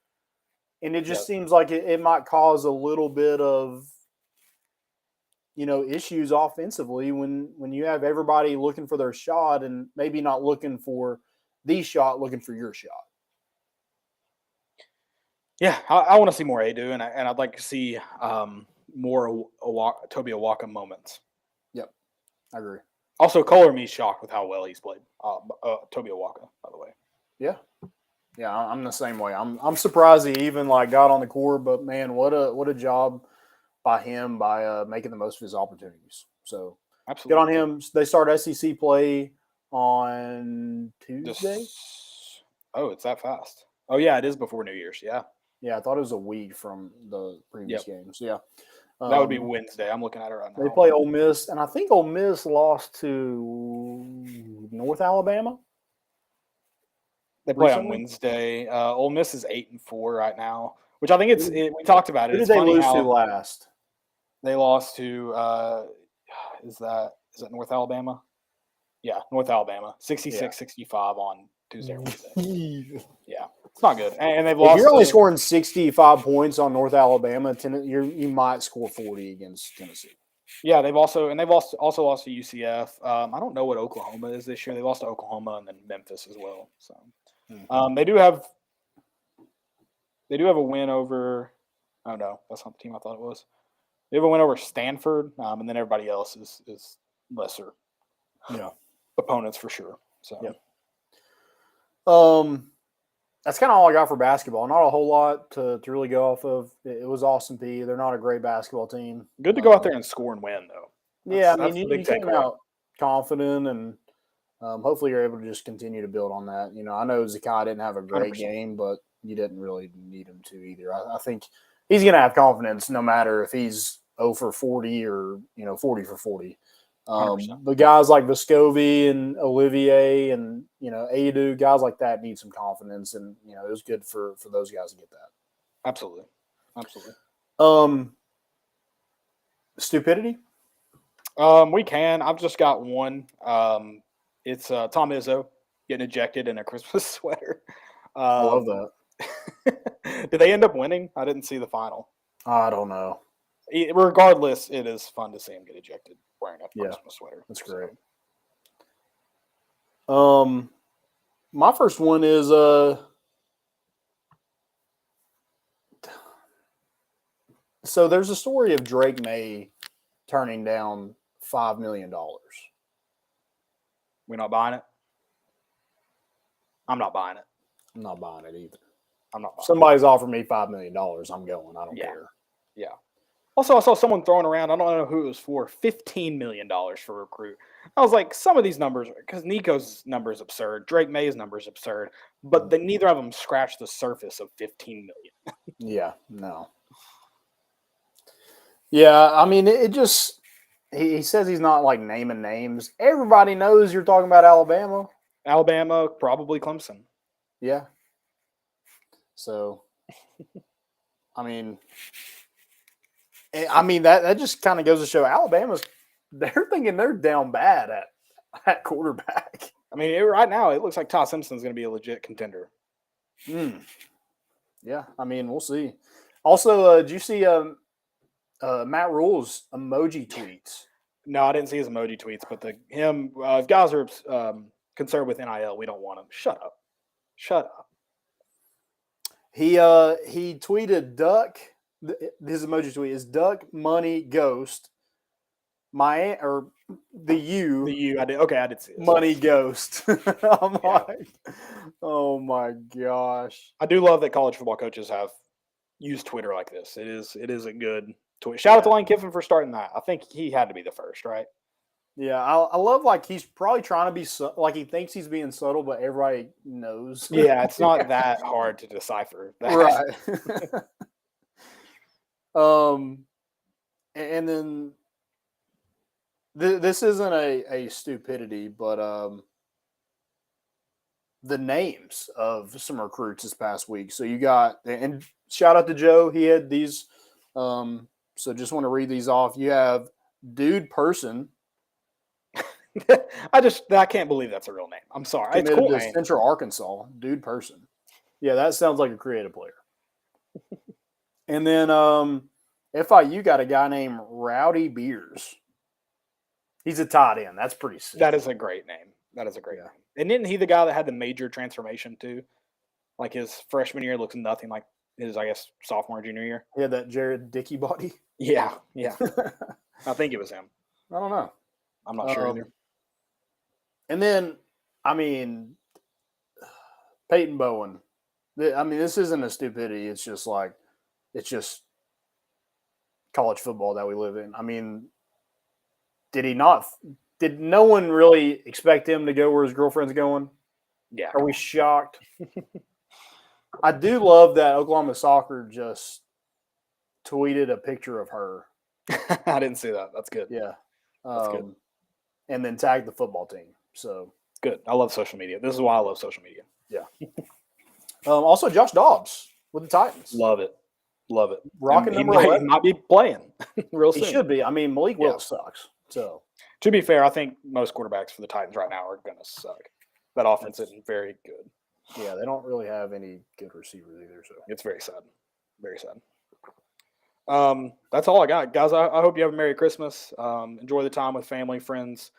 And it just seems like it might cause a little bit of issues offensively when you have everybody looking for their shot and maybe not looking for the shot, looking for your shot. Yeah, I want to see more Adu, and I'd like to see more Toby Awaka moments. Yep, I agree. Also, color me shocked with how well he's played. Toby Awaka, by the way. Yeah, I'm the same way. I'm surprised he even got on the court, but man, what a job by him by making the most of his opportunities. So absolutely, good on him. They start SEC play on Tuesday. Oh, it's that fast. Oh yeah, it is before New Year's. Yeah, I thought it was a week from the previous games. Yeah, that would be Wednesday. I'm looking at it right now. They play Ole Miss, and I think Ole Miss lost to North Alabama. They play on Wednesday. Ole Miss is 8-4 right now, which I think we talked about it. Who did they lose to last? They lost to is that North Alabama? Yeah, North Alabama. 66-65 on Tuesday or Wednesday. Yeah, it's not good. And they've lost. If you're only scoring 65 points on North Alabama, you might score 40 against Tennessee. Yeah, they've also lost to UCF. I don't know what Oklahoma is this year. They lost to Oklahoma and then Memphis as well. So they do have a win over. Oh no, that's not the team I thought it was. They have a win over Stanford, and then everybody else is lesser. Yeah, opponents for sure. So That's kind of all I got for basketball. Not a whole lot to really go off of. It was Austin Peay. They're not a great basketball team. Good to go out there and score and win, though. Yeah, I mean, you came out confident, and hopefully you're able to just continue to build on that. You know, I know Zakai didn't have a great 100%. game, but you didn't really need him to either. I think he's going to have confidence no matter if he's 0 for 40 or, 40 for 40. But guys like Vescovi and Olivier and, Adu, guys like that need some confidence. And, it was good for those guys to get that. Absolutely. Stupidity? We can. I've just got one. It's Tom Izzo getting ejected in a Christmas sweater. I love that. Did they end up winning? I didn't see the final. I don't know. Regardless, it is fun to see him get ejected wearing a Christmas sweater. That's great. My first one is so there's a story of Drake May turning down $5 million. We're not buying it. I'm not buying it. I'm not buying it either. I'm not buying Somebody's offered me $5 million. I'm going. I don't care. Yeah. Also, I saw someone throwing around, I don't know who it was for, $15 million for a recruit. I was like, some of these numbers, because Nico's number is absurd, Drake May's number is absurd, but neither of them scratched the surface of $15 million. Yeah, no. Yeah, I mean, it just he says he's not like naming names. Everybody knows you're talking about Alabama. Alabama, probably Clemson. Yeah. So, I mean that just kind of goes to show they're thinking they're down bad at quarterback. I mean, right now it looks like Todd Simpson's going to be a legit contender. Yeah, I mean, we'll see. Also, did you see Matt Rule's emoji tweets? No, I didn't see his emoji tweets, but if guys are concerned with NIL, we don't want them. Shut up. He tweeted duck. His emoji tweet is duck money ghost. The U. I did see it. Money ghost. I'm like, oh my gosh. I do love that college football coaches have used Twitter like this. It is a good tweet. Shout out to Lane Kiffin for starting that. I think he had to be the first, right? Yeah, I love like he's probably trying to be like he thinks he's being subtle, but everybody knows. Yeah, it's not that hard to decipher. Right. And then this isn't a stupidity, but the names of some recruits this past week. So you got, and shout out to Joe, he had these. So just want to read these off. You have Dude Person. I can't believe that's a real name. I'm sorry. It's cool. Central Arkansas, Dude Person. Yeah, that sounds like a creative player. And then FIU got a guy named Rowdy Beers. He's a tight end. That's pretty sick. That is a great name. Name. And isn't he the guy that had the major transformation too? Like his freshman year looks nothing like his, I guess, sophomore, junior year. He had that Jared Dickey body. Yeah. I think it was him. I don't know. I'm not sure either. And then, I mean, Peyton Bowen. I mean, this isn't a stupidity. It's just college football that we live in. I mean, did no one really expect him to go where his girlfriend's going? Yeah. Are we shocked? I do love that Oklahoma Soccer just tweeted a picture of her. I didn't see that. That's good. Yeah. That's good. And then tagged the football team. So good. I love social media. This is why I love social media. Yeah. Also, Josh Dobbs with the Titans. Love it. Rocking number 11. He might be playing real soon. He should be. I mean, Malik Willis sucks. So, to be fair, I think most quarterbacks for the Titans right now are going to suck. That offense isn't very good. Yeah, they don't really have any good receivers either. So it's very sad. Very sad. That's all I got, guys. I hope you have a Merry Christmas. Enjoy the time with family, friends,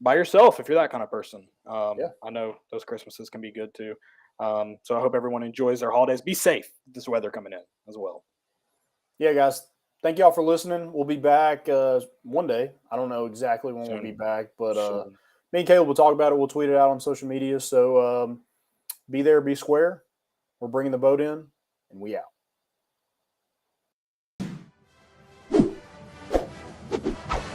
by yourself if you're that kind of person. I know those Christmases can be good too. So I hope everyone enjoys their holidays. Be safe. This weather coming in as well. Yeah, guys. Thank y'all for listening. We'll be back one day. I don't know exactly when we'll be back, but me and Caleb will talk about it. We'll tweet it out on social media. So be there, be square. We're bringing the boat in, and we out.